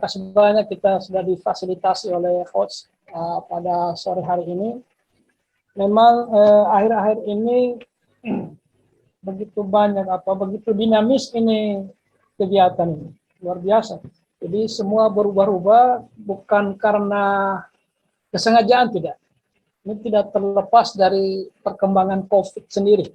kasih banyak kita sudah difasilitasi oleh coach pada sore hari ini. Memang akhir-akhir ini begitu banyak begitu dinamis ini kegiatan ini, luar biasa. Jadi semua berubah-ubah bukan karena kesengajaan, tidak. Ini tidak terlepas dari perkembangan COVID sendiri.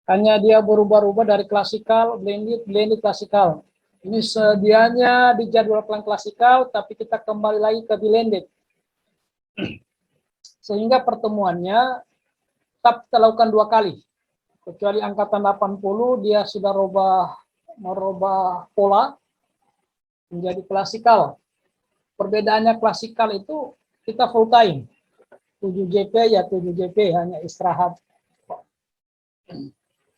Hanya dia berubah-ubah dari klasikal, blended klasikal. Ini sedianya dijadwalkan klasikal, tapi kita kembali lagi ke blended. Sehingga pertemuannya tetap kita lakukan 2 kali. Kecuali angkatan 80, dia sudah merubah pola menjadi klasikal. Perbedaannya klasikal itu kita full time. 7 JP ya 7 JP, hanya istirahat.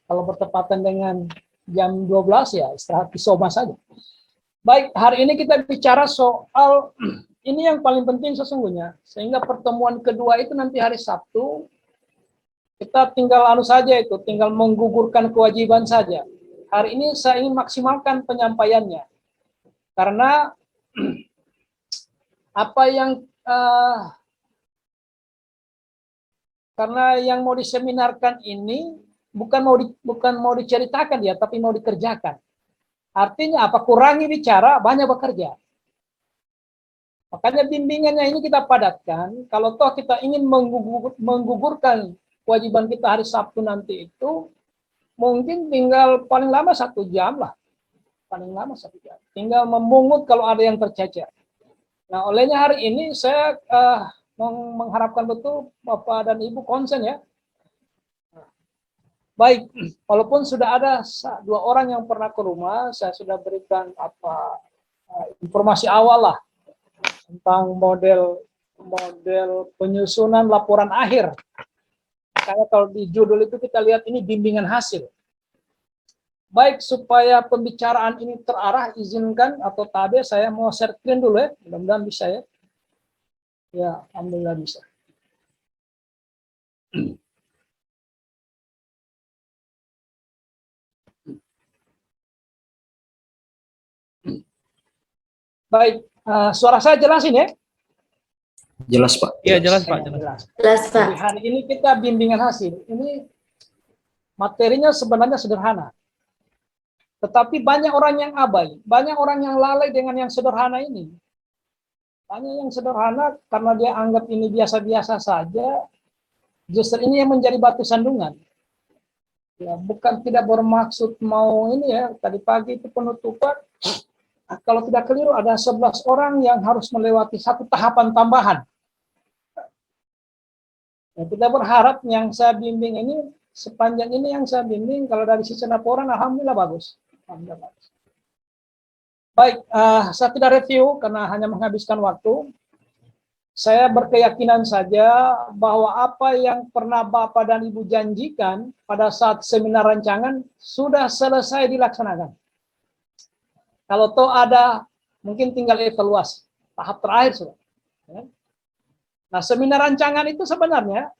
Kalau bertepatan dengan jam 12 ya istirahat isoma saja. Baik, hari ini kita bicara soal ini yang paling penting sesungguhnya. Sehingga pertemuan kedua itu nanti hari Sabtu, kita tinggal tinggal menggugurkan kewajiban saja. Hari ini saya ingin maksimalkan penyampaiannya. Karena apa yang karena yang mau diseminarkan ini bukan mau diceritakan ya, tapi mau dikerjakan. Artinya apa? Kurangi bicara, banyak bekerja. Makanya bimbingannya ini kita padatkan. Kalau toh kita ingin menggugurkan kewajiban kita hari Sabtu nanti itu, mungkin tinggal paling lama 1 jam lah. Paling lama 1 jam. Tinggal memungut kalau ada yang tercecer. Nah, olehnya hari ini saya mengharapkan betul Bapak dan Ibu konsen ya. Baik, walaupun sudah ada 2 orang yang pernah ke rumah, saya sudah berikan informasi awal lah tentang model penyusunan laporan akhir. Karena kalau di judul itu kita lihat ini bimbingan hasil. Baik, supaya pembicaraan ini terarah, izinkan atau tabe saya mau share screen dulu ya, mudah-mudahan bisa ya. Ya, alhamdulillah bisa. Baik, suara saya jelasin ya? Jelas Pak. Iya jelas Pak. Jelas Pak. Jadi hari ini kita bimbingan hasil. Ini materinya sebenarnya sederhana. Tetapi banyak orang yang abai, banyak orang yang lalai dengan yang sederhana ini. Banyak yang sederhana karena dia anggap ini biasa-biasa saja. Justru ini yang menjadi batu sandungan. Ya, bukan tidak bermaksud mau ini ya. Tadi pagi itu penutupan. Kalau tidak keliru ada 11 orang yang harus melewati 1 tahapan tambahan. Ya, kita berharap yang saya bimbing ini, sepanjang ini yang saya bimbing, kalau dari sisi laporan, alhamdulillah bagus. Alhamdulillah bagus. Baik, saya tidak review karena hanya menghabiskan waktu. Saya berkeyakinan saja bahwa apa yang pernah Bapak dan Ibu janjikan pada saat seminar rancangan sudah selesai dilaksanakan. Kalau toh ada, mungkin tinggal evaluasi. Tahap terakhir sudah. Nah, seminar rancangan itu sebenarnya,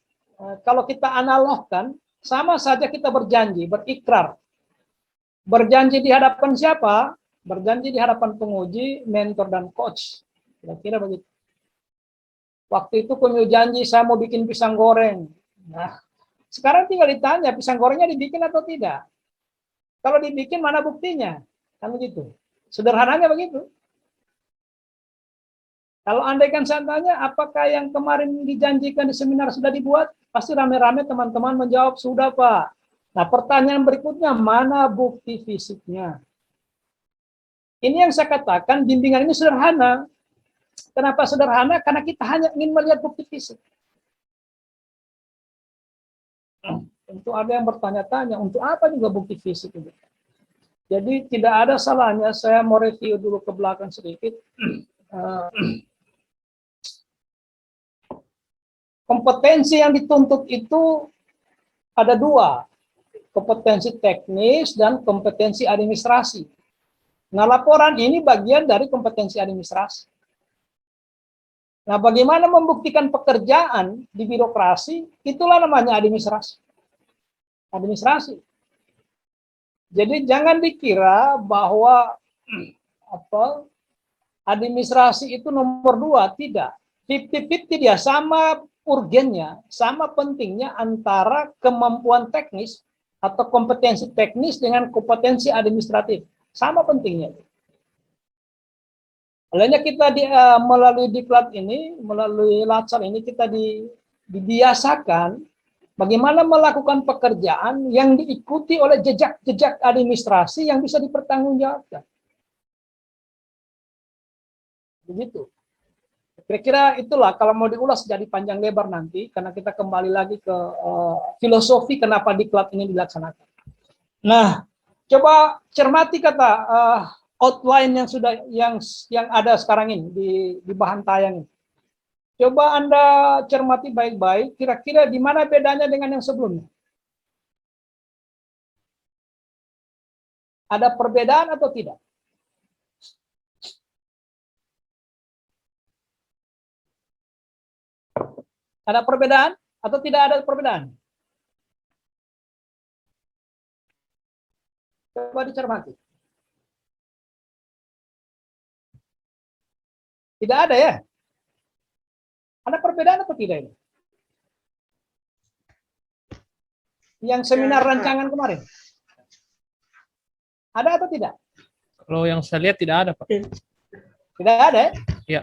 kalau kita analogkan, sama saja kita berjanji, berikrar. Berjanji di hadapan siapa? Berjanji di hadapan penguji, mentor, dan coach. Kira-kira begitu. Waktu itu punya janji, saya mau bikin pisang goreng. Nah, sekarang tinggal ditanya, pisang gorengnya dibikin atau tidak? Kalau dibikin, mana buktinya? Kan begitu. Sederhananya begitu. Kalau andaikan saya tanya, apakah yang kemarin dijanjikan di seminar sudah dibuat? Pasti rame-rame teman-teman menjawab, sudah Pak. Nah, pertanyaan berikutnya, mana bukti fisiknya? Ini yang saya katakan, bimbingan ini sederhana. Kenapa sederhana? Karena kita hanya ingin melihat bukti fisik. Tentu ada yang bertanya-tanya, untuk apa juga bukti fisik itu? Jadi tidak ada salahnya saya mau review dulu ke belakang sedikit. Kompetensi yang dituntut itu ada 2. Kompetensi teknis dan kompetensi administrasi. Nah, laporan ini bagian dari kompetensi administrasi. Nah, bagaimana membuktikan pekerjaan di birokrasi, itulah namanya administrasi. Administrasi. Jadi jangan dikira bahwa administrasi itu nomor 2, tidak. 50-50 dia, sama urgennya, sama pentingnya antara kemampuan teknis atau kompetensi teknis dengan kompetensi administratif. Sama pentingnya. Olehnya kita melalui diklat ini, melalui latsar ini kita dibiasakan bagaimana melakukan pekerjaan yang diikuti oleh jejak-jejak administrasi yang bisa dipertanggungjawabkan. Begitu. Kira-kira itulah kalau mau diulas jadi panjang lebar nanti, karena kita kembali lagi ke filosofi kenapa diklat ini dilaksanakan. Nah, coba cermati kata outline yang sudah yang ada sekarang ini di bahan tayang ini. Coba Anda cermati baik-baik, kira-kira di mana bedanya dengan yang sebelumnya? Ada perbedaan atau tidak? Ada perbedaan atau tidak ada perbedaan? Coba dicermati. Tidak ada ya? Ada perbedaan atau tidak ini? Yang seminar rancangan kemarin. Ada atau tidak? Kalau yang saya lihat tidak ada, Pak. Tidak ada ya? Iya.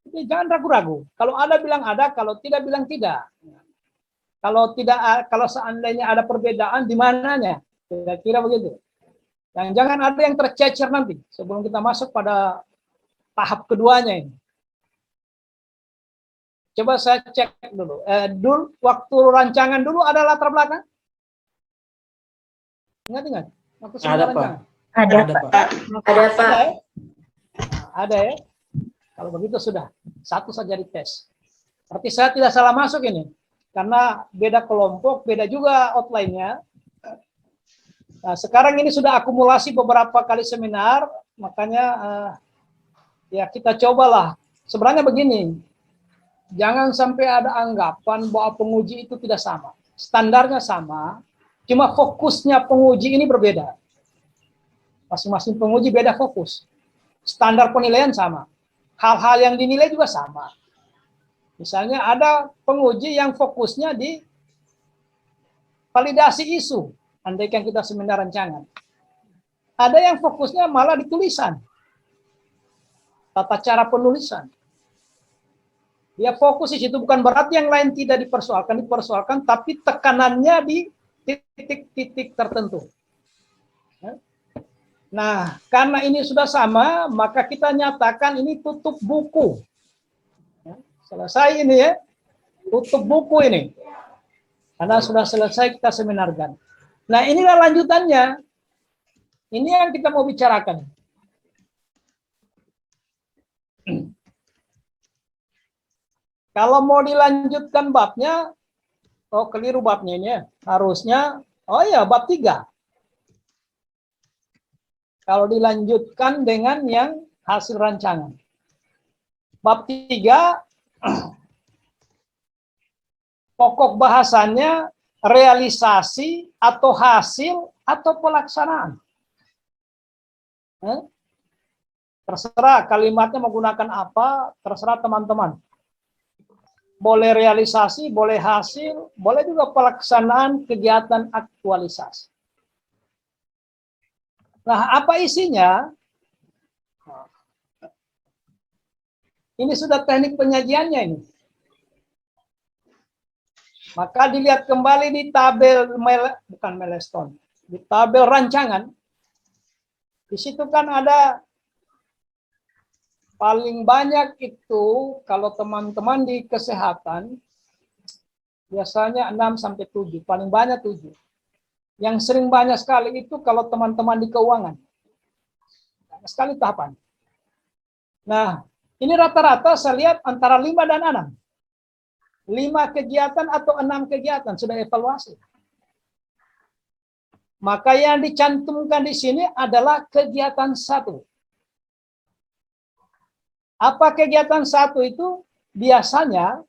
Jadi jangan ragu-ragu. Kalau ada bilang ada, kalau tidak bilang tidak. Kalau tidak, kalau seandainya ada perbedaan di mananya? Kira-kira begitu. Dan jangan ada yang tercecer nanti sebelum kita masuk pada tahap keduanya ini. Coba saya cek dulu. Dulu waktu rancangan dulu ada latar belakang? Ingat? Waktu Ada, Pak. rancangan. Ada, Ada, Pak. Pak. Ada, Pak. Ada ya? Ada ya? Kalau begitu sudah, satu saja dites. Berarti saya tidak salah masuk ini. Karena beda kelompok, beda juga outline-nya. Nah, sekarang ini sudah akumulasi beberapa kali seminar, makanya ya kita cobalah. Sebenarnya begini, jangan sampai ada anggapan bahwa penguji itu tidak sama. Standarnya sama, cuma fokusnya penguji ini berbeda. Masing-masing penguji beda fokus. Standar penilaian sama. Hal-hal yang dinilai juga sama. Misalnya ada penguji yang fokusnya di validasi isu, andaikan kita seminar rancangan. Ada yang fokusnya malah di tulisan, tata cara penulisan. Dia fokus di situ, bukan berarti yang lain tidak dipersoalkan, tapi tekanannya di titik-titik tertentu. Nah, karena ini sudah sama, maka kita nyatakan ini tutup buku. Selesai ini ya, tutup buku ini. Karena sudah selesai kita seminarkan. Nah, inilah lanjutannya. Ini yang kita mau bicarakan. Kalau mau dilanjutkan babnya, oh keliru babnya ini ya. Harusnya, oh ya bab 3. Kalau dilanjutkan dengan yang hasil rancangan. Bab 3, pokok bahasannya realisasi atau hasil atau pelaksanaan. Terserah kalimatnya menggunakan apa, terserah teman-teman. Boleh realisasi, boleh hasil, boleh juga pelaksanaan kegiatan aktualisasi. Nah, apa isinya? Ini sudah teknik penyajiannya ini. Maka dilihat kembali di tabel, bukan milestone, di tabel rancangan. Di situ kan ada paling banyak itu, kalau teman-teman di kesehatan, biasanya 6-7, paling banyak 7. Yang sering banyak sekali itu kalau teman-teman di keuangan. Banyak sekali tahapan. Nah, ini rata-rata saya lihat antara 5 dan 6. 5 kegiatan atau 6 kegiatan sudah evaluasi. Maka yang dicantumkan di sini adalah kegiatan 1. Apa kegiatan 1 itu? Biasanya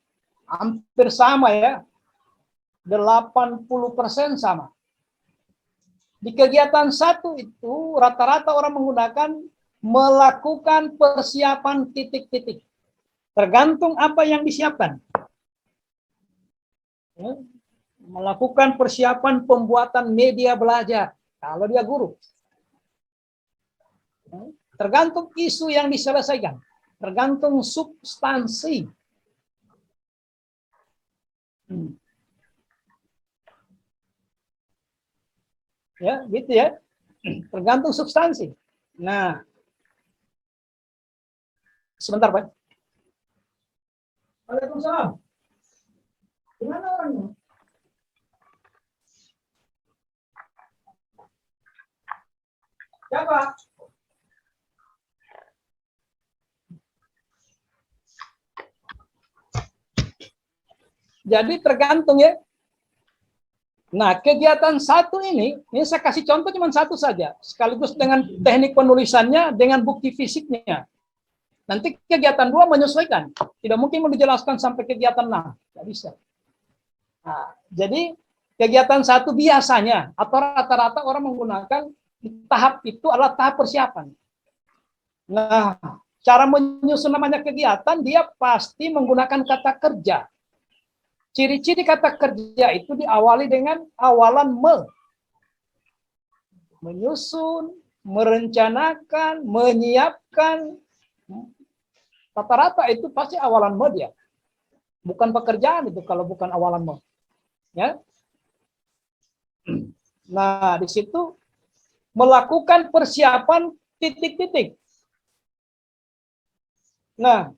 hampir sama ya. 80% sama. Di kegiatan 1 itu rata-rata orang menggunakan melakukan persiapan titik-titik. Tergantung apa yang disiapkan. Ya, melakukan persiapan pembuatan media belajar kalau dia guru. Ya, tergantung isu yang diselesaikan, tergantung substansi. Ya, gitu ya. Tergantung substansi. Nah, sebentar, Pak. Waalaikumsalam. Gimana orangnya? Siapa? Jadi tergantung ya. Nah, kegiatan satu ini saya kasih contoh cuma satu saja, sekaligus dengan teknik penulisannya, dengan bukti fisiknya. Nanti kegiatan 2 menyesuaikan. Tidak mungkin mau dijelaskan sampai kegiatan 6. Tidak bisa. Nah, jadi kegiatan 1 biasanya, atau rata-rata orang menggunakan tahap itu adalah tahap persiapan. Nah, cara menyusun namanya kegiatan, dia pasti menggunakan kata kerja. Ciri-ciri kata kerja itu diawali dengan awalan menyusun, merencanakan, menyiapkan. Rata-rata itu pasti awalan dia. Bukan pekerjaan itu kalau bukan awalan ya. Nah, di situ melakukan persiapan titik-titik. Nah,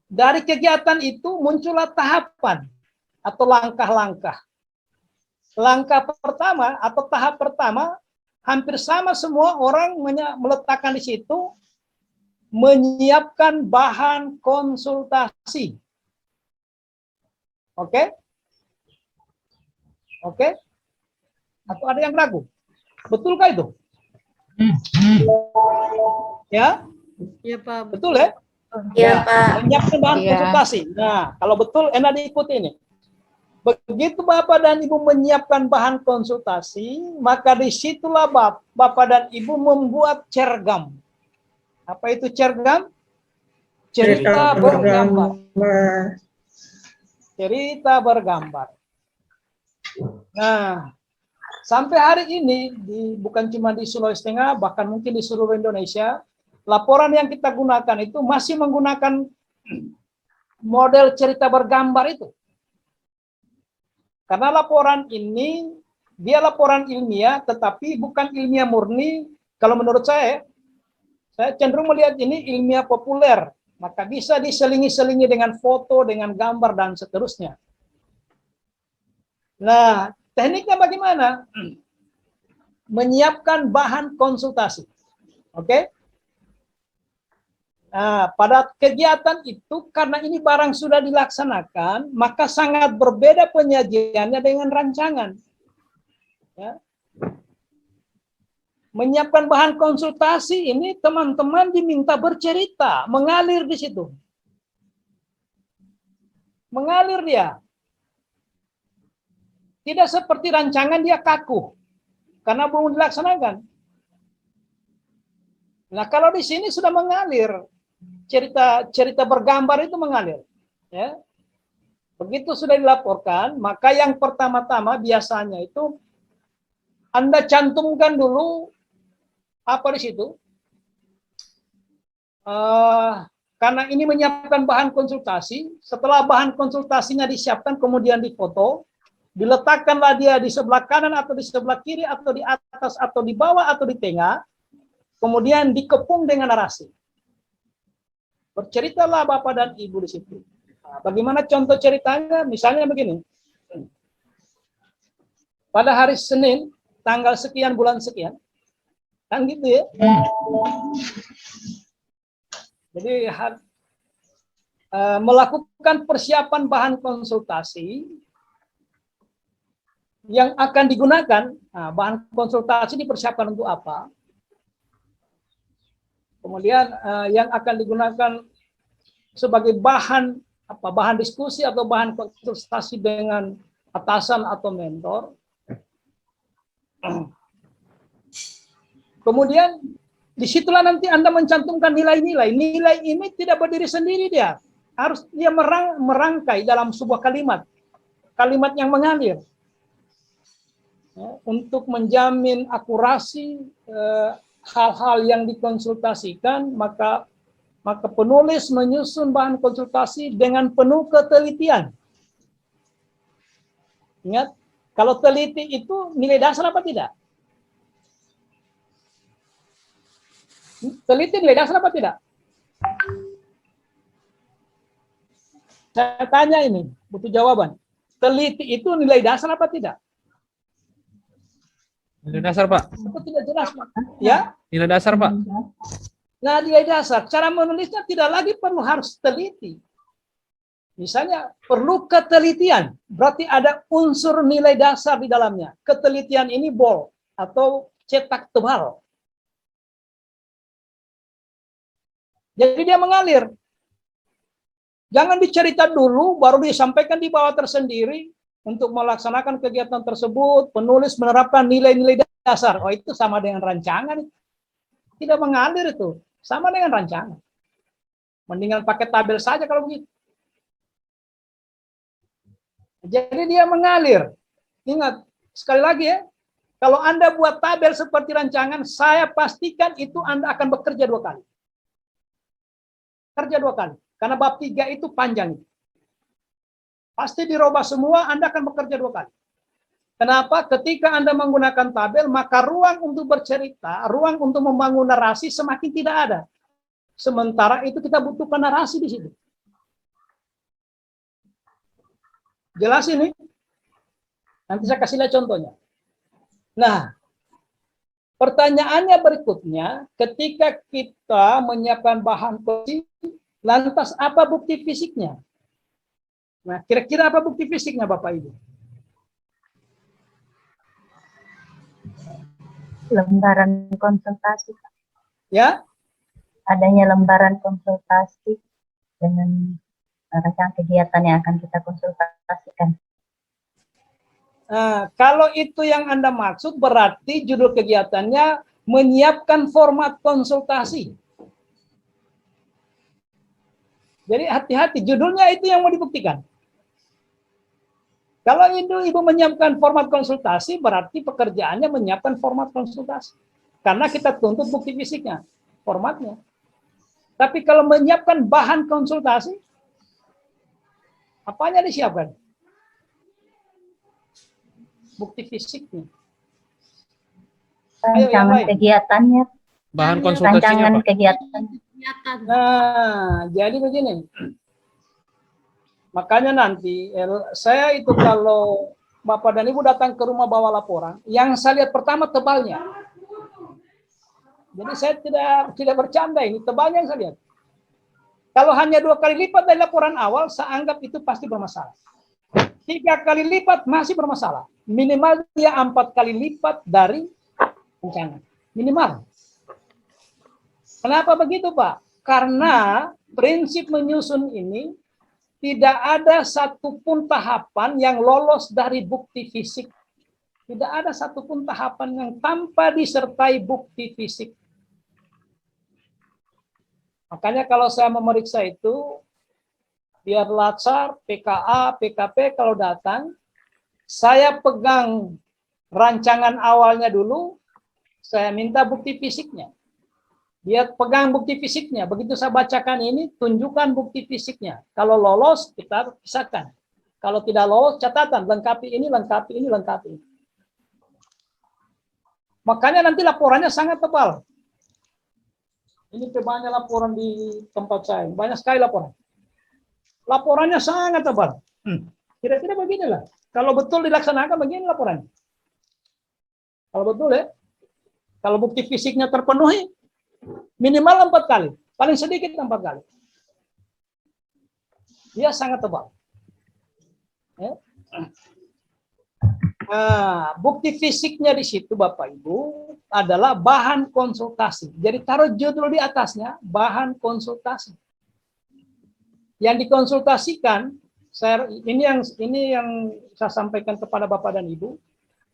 dari kegiatan itu muncullah tahapan atau langkah-langkah. Langkah pertama atau tahap pertama hampir sama semua orang meletakkan di situ, menyiapkan bahan konsultasi. Oke? Oke? Atau ada yang ragu? Betulkah itu? Ya? Ya, Pak. Betul ya? Iya, Pak. Menyiapkan bahan Iya. konsultasi. Nah, kalau betul enak diikuti ini. Begitu Bapak dan Ibu menyiapkan bahan konsultasi, maka disitulah Bapak dan Ibu membuat cergam. Apa itu cergam? Cerita bergambar. Cerita bergambar. Nah, sampai hari ini, bukan cuma di Sulawesi Tengah, bahkan mungkin di seluruh Indonesia, laporan yang kita gunakan itu masih menggunakan model cerita bergambar itu. Karena laporan ini, dia laporan ilmiah, tetapi bukan ilmiah murni. Kalau menurut saya cenderung melihat ini ilmiah populer. Maka bisa diselingi-selingi dengan foto, dengan gambar, dan seterusnya. Nah, tekniknya bagaimana? Menyiapkan bahan konsultasi. Oke? Nah, pada kegiatan itu, karena ini barang sudah dilaksanakan, maka sangat berbeda penyajiannya dengan rancangan. Ya. Menyiapkan bahan konsultasi ini, teman-teman diminta bercerita, mengalir di situ. Mengalir dia. Tidak seperti rancangan dia kaku, karena belum dilaksanakan. Nah, kalau di sini sudah mengalir. Cerita bergambar itu mengalir, ya. Begitu sudah dilaporkan, maka yang pertama-tama biasanya itu Anda cantumkan dulu apa di situ. Karena ini menyiapkan bahan konsultasi, setelah bahan konsultasinya disiapkan, kemudian difoto, diletakkanlah dia di sebelah kanan atau di sebelah kiri atau di atas atau di bawah atau di tengah, kemudian dikepung dengan narasi. Berceritalah Bapak dan Ibu di situ. Nah, bagaimana contoh ceritanya? Misalnya begini. Pada hari Senin, tanggal sekian, bulan sekian. Kan gitu ya. Jadi melakukan persiapan bahan konsultasi yang akan digunakan. Nah, bahan konsultasi dipersiapkan untuk apa? Kemudian yang akan digunakan sebagai bahan diskusi atau bahan konsultasi dengan atasan atau mentor. Kemudian Disitulah nanti Anda mencantumkan nilai-nilai. Nilai ini tidak berdiri sendiri dia. Harus dia merangkai dalam sebuah kalimat. Kalimat yang mengalir. Ya, untuk menjamin akurasi hal-hal yang dikonsultasikan, maka penulis menyusun bahan konsultasi dengan penuh ketelitian. Ingat, kalau teliti itu nilai dasar apa tidak? Teliti nilai dasar apa tidak? Saya tanya ini, butuh jawaban. Teliti itu nilai dasar apa tidak? Nilai dasar, Pak. Itu tidak jelas, Pak. Ya? Nilai dasar, Pak. Nah, nilai dasar. Cara menulisnya tidak lagi perlu harus teliti. Misalnya, perlu ketelitian. Berarti ada unsur nilai dasar di dalamnya. Ketelitian ini bold atau cetak tebal. Jadi dia mengalir. Jangan dicerita dulu, baru disampaikan di bawah tersendiri. Untuk melaksanakan kegiatan tersebut, penulis menerapkan nilai-nilai dasar. Oh, itu sama dengan rancangan. Tidak mengalir itu. Sama dengan rancangan. Mendingan pakai tabel saja kalau begitu. Jadi dia mengalir. Ingat, sekali lagi ya, kalau Anda buat tabel seperti rancangan, saya pastikan itu Anda akan bekerja 2 kali. Kerja 2 kali. Karena bab 3 itu panjang. Pasti dirubah semua, Anda akan bekerja 2 kali. Kenapa? Ketika Anda menggunakan tabel, maka ruang untuk bercerita, ruang untuk membangun narasi semakin tidak ada. Sementara itu kita butuhkan narasi di situ. Jelas ini? Nanti saya kasih lihat contohnya. Nah, pertanyaannya berikutnya, ketika kita menyiapkan bahan posisi, lantas apa bukti fisiknya? Nah, kira-kira apa bukti fisiknya, Bapak Ibu? Lembaran konsultasi. Ya? Adanya lembaran konsultasi dengan rancangan kegiatan yang akan kita konsultasikan. Nah, kalau itu yang Anda maksud, berarti judul kegiatannya menyiapkan format konsultasi. Jadi hati-hati, judulnya itu yang mau dibuktikan. Kalau ibu menyiapkan format konsultasi, berarti pekerjaannya menyiapkan format konsultasi. Karena kita tuntut bukti fisiknya, formatnya. Tapi kalau menyiapkan bahan konsultasi, apanya disiapkan? Bukti fisiknya. Rancangan kegiatannya. Bahan konsultasinya, Rancangan Pak. kegiatan. Nah, jadi begini. Makanya nanti saya itu kalau Bapak dan Ibu datang ke rumah bawa laporan, yang saya lihat pertama tebalnya. Jadi saya tidak bercanda, ini tebalnya yang saya lihat. Kalau hanya 2 kali lipat dari laporan awal, saya anggap itu pasti bermasalah. 3 kali lipat masih bermasalah. Minimal dia 4 kali lipat dari rancangan. Minimal. Kenapa begitu, Pak? Karena prinsip menyusun ini tidak ada satupun tahapan yang lolos dari bukti fisik. Tidak ada satupun tahapan yang tanpa disertai bukti fisik. Makanya kalau saya memeriksa itu, biar Latsar, PKA, PKP kalau datang, saya pegang rancangan awalnya dulu, saya minta bukti fisiknya. Dia pegang bukti fisiknya. Begitu saya bacakan ini, tunjukkan bukti fisiknya. Kalau lolos, kita pisahkan. Kalau tidak lolos, catatan. Lengkapi ini, lengkapi ini, lengkapi ini. Makanya nanti laporannya sangat tebal. Ini tebalnya laporan di tempat saya. Banyak sekali laporan. Laporannya sangat tebal. Kira-kira beginilah. Kalau betul dilaksanakan, begini laporannya. Kalau betul ya. Kalau bukti fisiknya terpenuhi, minimal 4 kali, paling sedikit 4 kali. Dia sangat tebal. Ya. Nah, bukti fisiknya di situ Bapak Ibu adalah bahan konsultasi. Jadi taruh judul di atasnya, bahan konsultasi. Yang dikonsultasikan, ini yang saya sampaikan kepada Bapak dan Ibu,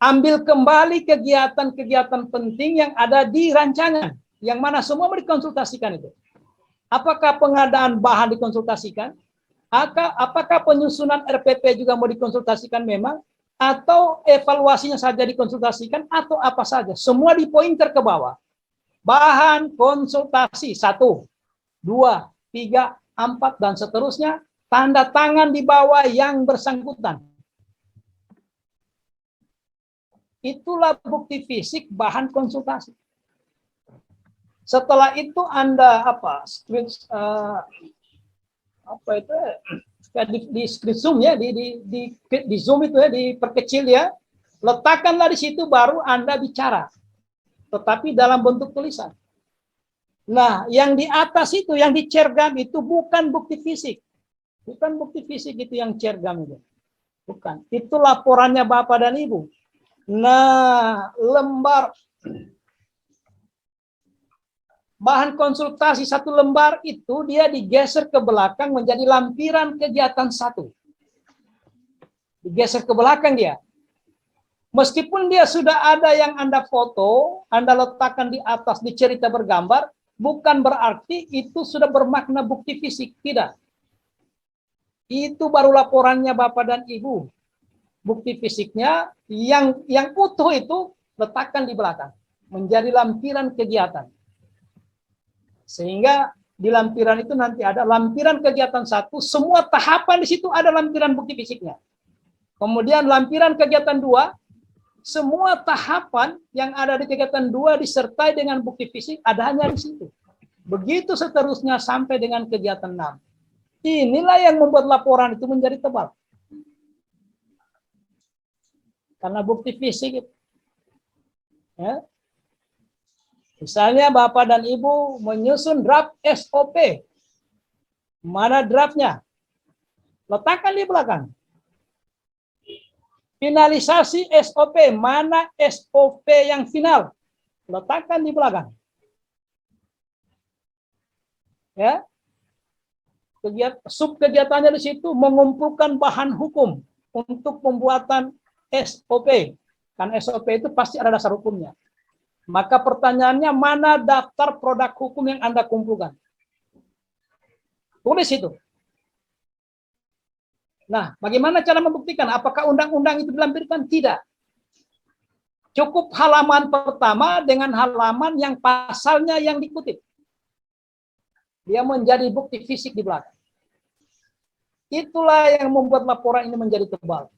ambil kembali kegiatan-kegiatan penting yang ada di rancangan. yang mana semua dikonsultasikan itu. Apakah pengadaan bahan dikonsultasikan? Apakah penyusunan RPP juga mau dikonsultasikan memang? Atau evaluasinya saja dikonsultasikan? Atau apa saja? Semua dipointer ke bawah. Bahan konsultasi 1, 2, 3, 4, dan seterusnya. Tanda tangan di bawah yang bersangkutan. Itulah bukti fisik bahan konsultasi. Setelah itu Anda di Zoom ya, di Zoom itu ya, diperkecil ya, letakkanlah di situ baru Anda bicara, tetapi dalam bentuk tulisan. Nah, yang di atas itu, yang di cergam itu bukan bukti fisik, itu yang cergam itu, bukan. Itu laporannya Bapak dan Ibu. Nah, lembar bahan konsultasi 1 lembar itu dia digeser ke belakang menjadi lampiran kegiatan 1. Digeser ke belakang dia. Meskipun dia sudah ada yang Anda foto, Anda letakkan di atas di cerita bergambar, bukan berarti itu sudah bermakna bukti fisik, tidak. Itu baru laporannya Bapak dan Ibu. Bukti fisiknya yang utuh itu letakkan di belakang, menjadi lampiran kegiatan. Sehingga di lampiran itu nanti ada lampiran kegiatan 1, semua tahapan di situ ada lampiran bukti fisiknya. Kemudian lampiran kegiatan 2, semua tahapan yang ada di kegiatan 2 disertai dengan bukti fisik adanya di situ. Begitu seterusnya sampai dengan kegiatan 6. Inilah yang membuat laporan itu menjadi tebal. Karena bukti fisik itu. Ya. Misalnya Bapak dan Ibu menyusun draft SOP. Mana draftnya? Letakkan di belakang. Finalisasi SOP. Mana SOP yang final? Letakkan di belakang. Ya. Subkegiatannya di situ mengumpulkan bahan hukum untuk pembuatan SOP. Kan SOP itu pasti ada dasar hukumnya. Maka pertanyaannya, mana daftar produk hukum yang Anda kumpulkan? Tulis itu. Nah, bagaimana cara membuktikan? Apakah undang-undang itu dilampirkan? Tidak. Cukup halaman pertama dengan halaman yang pasalnya yang dikutip. Dia menjadi bukti fisik di belakang. Itulah yang membuat laporan ini menjadi tebal.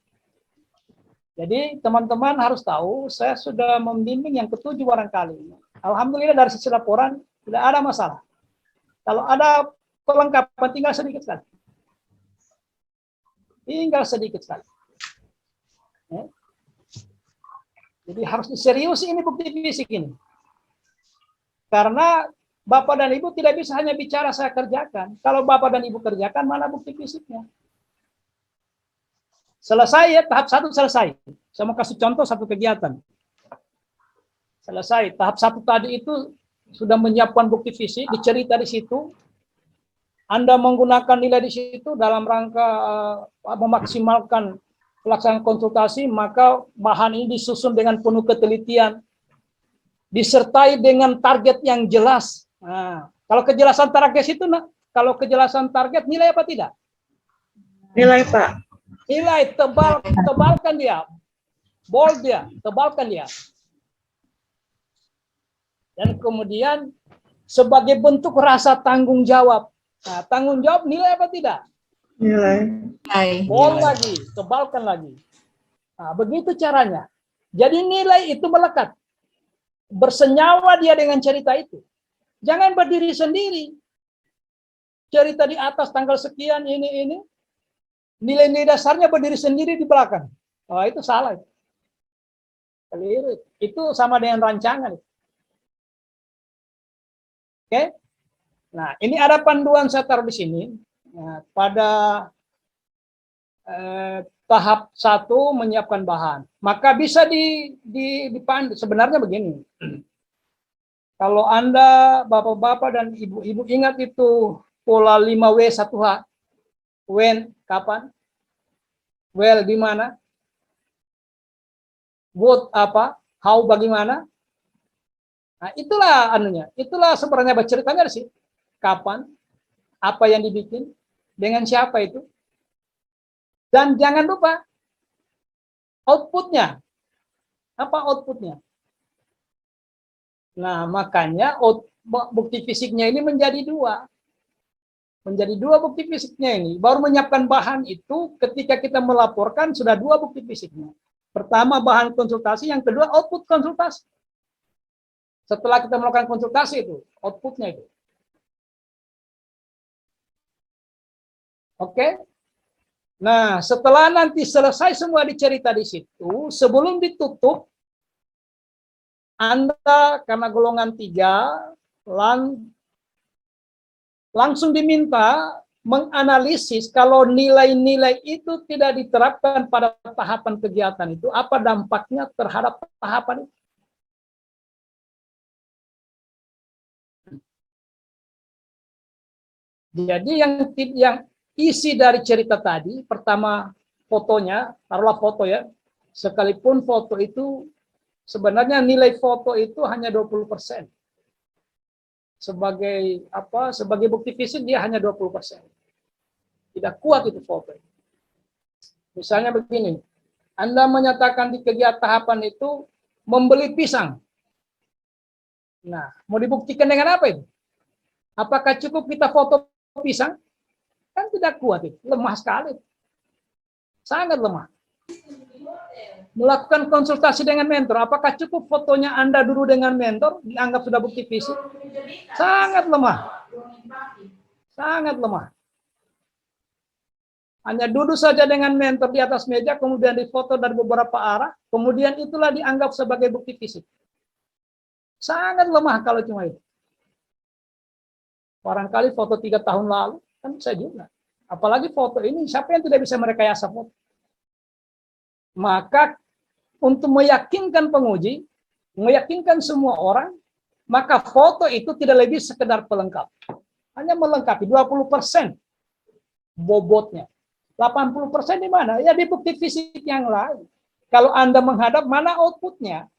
Jadi teman-teman harus tahu, saya sudah membimbing yang ke-7 barangkali. Alhamdulillah dari sisi laporan tidak ada masalah. Kalau ada kelengkapan tinggal sedikit sekali. Tinggal sedikit sekali. Ya. Jadi harus diserius ini bukti fisik ini. Karena Bapak dan Ibu tidak bisa hanya bicara saya kerjakan. Kalau Bapak dan Ibu kerjakan, mana bukti fisiknya? Selesai ya, tahap 1 selesai. Saya mau kasih contoh satu kegiatan. Selesai. Tahap 1 tadi itu sudah menyiapkan bukti fisik, dicerita di situ. Anda menggunakan nilai di situ dalam rangka memaksimalkan pelaksanaan konsultasi, maka bahan ini disusun dengan penuh ketelitian, disertai dengan target yang jelas. Nah, kalau kejelasan target itu, kalau kejelasan target nilai apa tidak? Nilai, Pak. Nilai tebalkan dia, bold dia, tebalkan dia. Dan kemudian sebagai bentuk rasa tanggung jawab. Nah, tanggung jawab nilai apa tidak? Nilai. Bold lagi, tebalkan lagi. Nah, begitu caranya. Jadi nilai itu melekat. Bersenyawa dia dengan cerita itu. Jangan berdiri sendiri. Cerita di atas tanggal sekian ini. Nilai-nilai dasarnya berdiri sendiri di belakang. Oh, itu salah. Keliru. Itu sama dengan rancangan. Oke. Nah, ini ada panduan saya taruh di sini. Nah, pada tahap 1 menyiapkan bahan. Maka bisa dipandu. Sebenarnya begini. Kalau Anda, Bapak-bapak dan Ibu-ibu ingat itu pola 5W1H. When, kapan? Well, di mana? What, apa? How, bagaimana? Nah, itulah anunya. Itulah sebenarnya ceritanya sih. Kapan, apa yang dibikin, dengan siapa itu. Dan jangan lupa outputnya. Apa outputnya? Nah, makanya bukti fisiknya ini menjadi dua. Menjadi dua bukti fisiknya ini. Baru menyiapkan bahan itu ketika kita melaporkan sudah dua bukti fisiknya. Pertama bahan konsultasi, yang kedua output konsultasi. Setelah kita melakukan konsultasi itu, outputnya itu. Oke? Nah, setelah nanti selesai semua dicerita di situ, sebelum ditutup, Anda karena golongan 3, langsung diminta menganalisis kalau nilai-nilai itu tidak diterapkan pada tahapan kegiatan itu, apa dampaknya terhadap tahapan itu. Jadi yang isi dari cerita tadi, pertama fotonya, taruhlah foto ya, sekalipun foto itu sebenarnya nilai foto itu hanya 20%. Sebagai sebagai bukti fisik dia hanya 20%. Tidak kuat itu foto. Misalnya begini, Anda menyatakan di kegiatan tahapan itu membeli pisang. Nah, mau dibuktikan dengan apa itu? Apakah cukup kita foto pisang? Kan tidak kuat itu, lemah sekali. Sangat lemah. Melakukan konsultasi dengan mentor, apakah cukup fotonya Anda dulu dengan mentor, dianggap sudah bukti fisik? Sangat lemah. Sangat lemah. Hanya duduk saja dengan mentor di atas meja, kemudian difoto dari beberapa arah, kemudian itulah dianggap sebagai bukti fisik. Sangat lemah kalau cuma itu. Barangkali foto 3 tahun lalu, kan bisa juga. Apalagi foto ini, siapa yang tidak bisa merekayasa foto? Maka untuk meyakinkan penguji, meyakinkan semua orang, maka foto itu tidak lebih sekedar pelengkap. Hanya melengkapi 20% bobotnya. 80% di mana? Ya di bukti fisik yang lain. Kalau Anda menghadap, mana outputnya?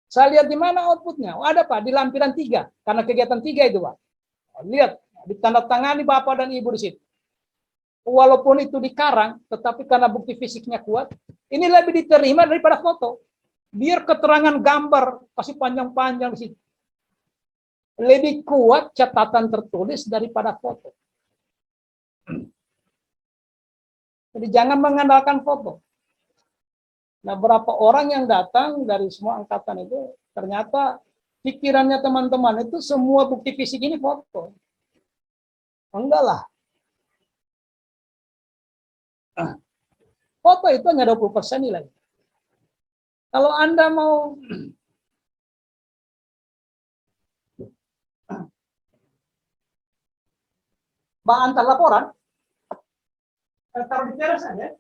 Saya lihat di mana outputnya. Oh, ada Pak, di lampiran 3. Karena kegiatan 3 itu Pak. Lihat, ditandatangani Bapak dan Ibu di situ. Walaupun itu dikarang, tetapi karena bukti fisiknya kuat, ini lebih diterima daripada foto. Biar keterangan gambar, pasti panjang-panjang di situ. Lebih kuat catatan tertulis daripada foto. Jadi jangan mengandalkan foto. Nah, berapa orang yang datang dari semua angkatan itu, ternyata pikirannya teman-teman itu semua bukti fisik ini foto. Enggak lah. Foto itu hanya 20% nilai. Kalau Anda mau bang antar laporan, taruh di teras saja,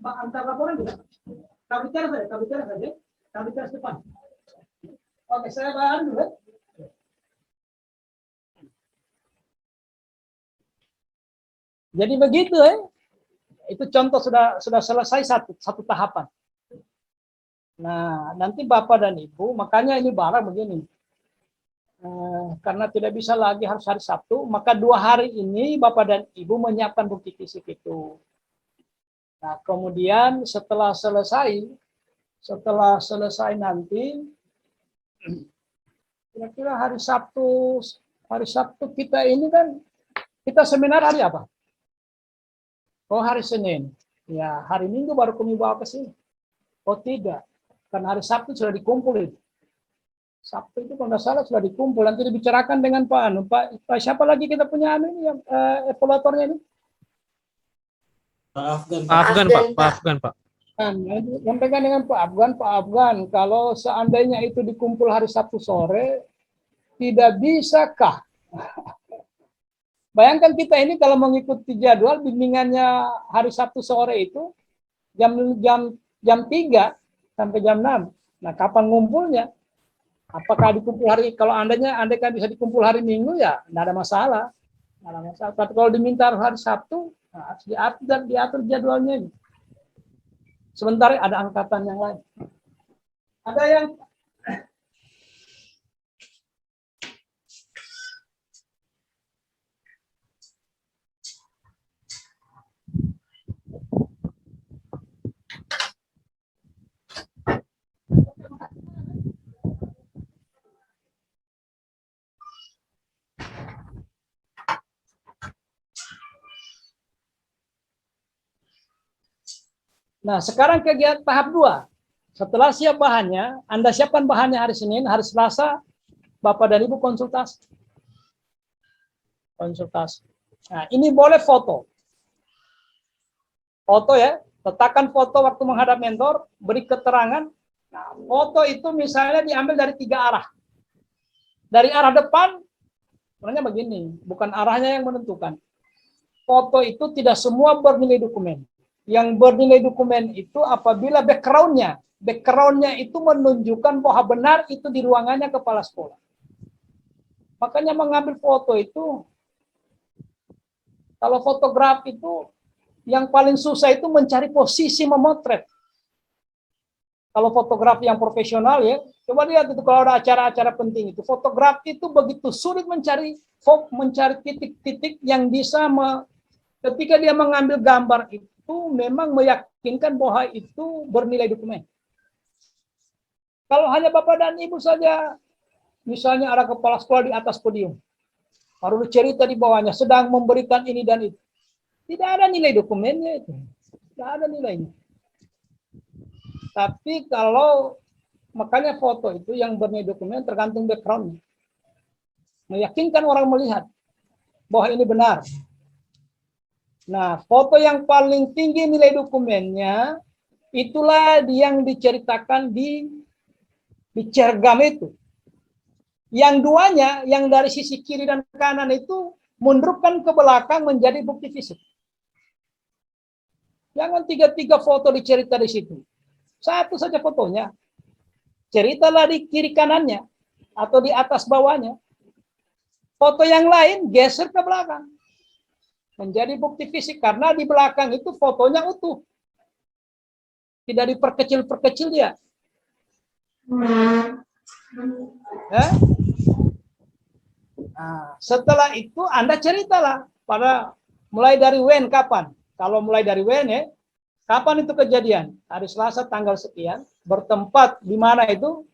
bang antar laporan juga. Taruh di teras saja, taruh di teras depan. Oke, saya bahan dulu. Jadi begitu ya. Itu contoh sudah selesai satu tahapan. Nah, nanti Bapak dan Ibu, makanya ini barang begini. Karena tidak bisa lagi harus hari Sabtu, maka 2 hari ini Bapak dan Ibu menyiapkan bukti fisik itu. Nah, kemudian setelah selesai nanti, kira-kira hari Sabtu kita ini kan, kita seminar hari apa? Oh, hari Senin. Ya, hari Minggu baru kami bawa ke sini. Oh, tidak. Karena hari Sabtu sudah dikumpul itu. Sabtu itu kalau nggak salah sudah dikumpul. Nanti dibicarakan dengan Pak siapa lagi kita punya ini yang evaluatornya ini? Pak Afgan, Pak. Sampaikan dengan Pak Afgan, kalau seandainya itu dikumpul hari Sabtu sore, tidak bisakah? Bayangkan kita ini kalau mengikuti jadwal bimbingannya hari Sabtu sore itu jam 3 sampai jam 6. Nah, kapan ngumpulnya? Apakah dikumpul hari, kalau andai kan bisa dikumpul hari Minggu ya tidak ada masalah. Tapi kalau diminta hari Sabtu, nah, harus diatur jadwalnya. Sementara ada angkatan yang lain. Ada yang Nah, sekarang kegiatan tahap 2. Setelah siap bahannya, Anda siapkan bahannya hari Senin, hari Selasa, Bapak dan Ibu konsultasi. Konsultasi. Nah, ini boleh foto. Foto ya, letakkan foto waktu menghadap mentor, beri keterangan. Nah, foto itu misalnya diambil dari 3 arah. Dari arah depan, sebenarnya begini, bukan arahnya yang menentukan. Foto itu tidak semua bernilai dokumen. Yang bernilai dokumen itu apabila background-nya itu menunjukkan bahwa benar itu di ruangannya kepala sekolah. Makanya mengambil foto itu, kalau fotograf itu yang paling susah itu mencari posisi memotret. Kalau fotografi yang profesional ya, coba lihat itu kalau ada acara-acara penting itu, fotografi itu begitu sulit mencari titik-titik yang bisa ketika dia mengambil gambar itu memang meyakinkan bahwa itu bernilai dokumen. Kalau hanya Bapak dan Ibu saja, misalnya ada kepala sekolah di atas podium, baru cerita di bawahnya, sedang memberikan ini dan itu. Tidak ada nilai dokumennya itu. Tidak ada nilainya. Tapi kalau, makanya foto itu yang bernilai dokumen tergantung background-nya. Meyakinkan orang melihat bahwa ini benar. Nah, foto yang paling tinggi nilai dokumennya, itulah yang diceritakan di cergam itu. Yang duanya, yang dari sisi kiri dan kanan itu, mundurkan ke belakang menjadi bukti fisik. Jangan 3 foto dicerita di situ. Satu saja fotonya. Ceritalah di kiri kanannya, atau di atas bawahnya. Foto yang lain geser ke belakang. Menjadi bukti fisik, karena di belakang itu fotonya utuh. Tidak diperkecil-perkecil dia. Ya? Nah, setelah itu Anda ceritalah mulai dari when, kapan. Kalau mulai dari when ya, kapan itu kejadian? Hari Selasa tanggal sekian, bertempat di mana itu?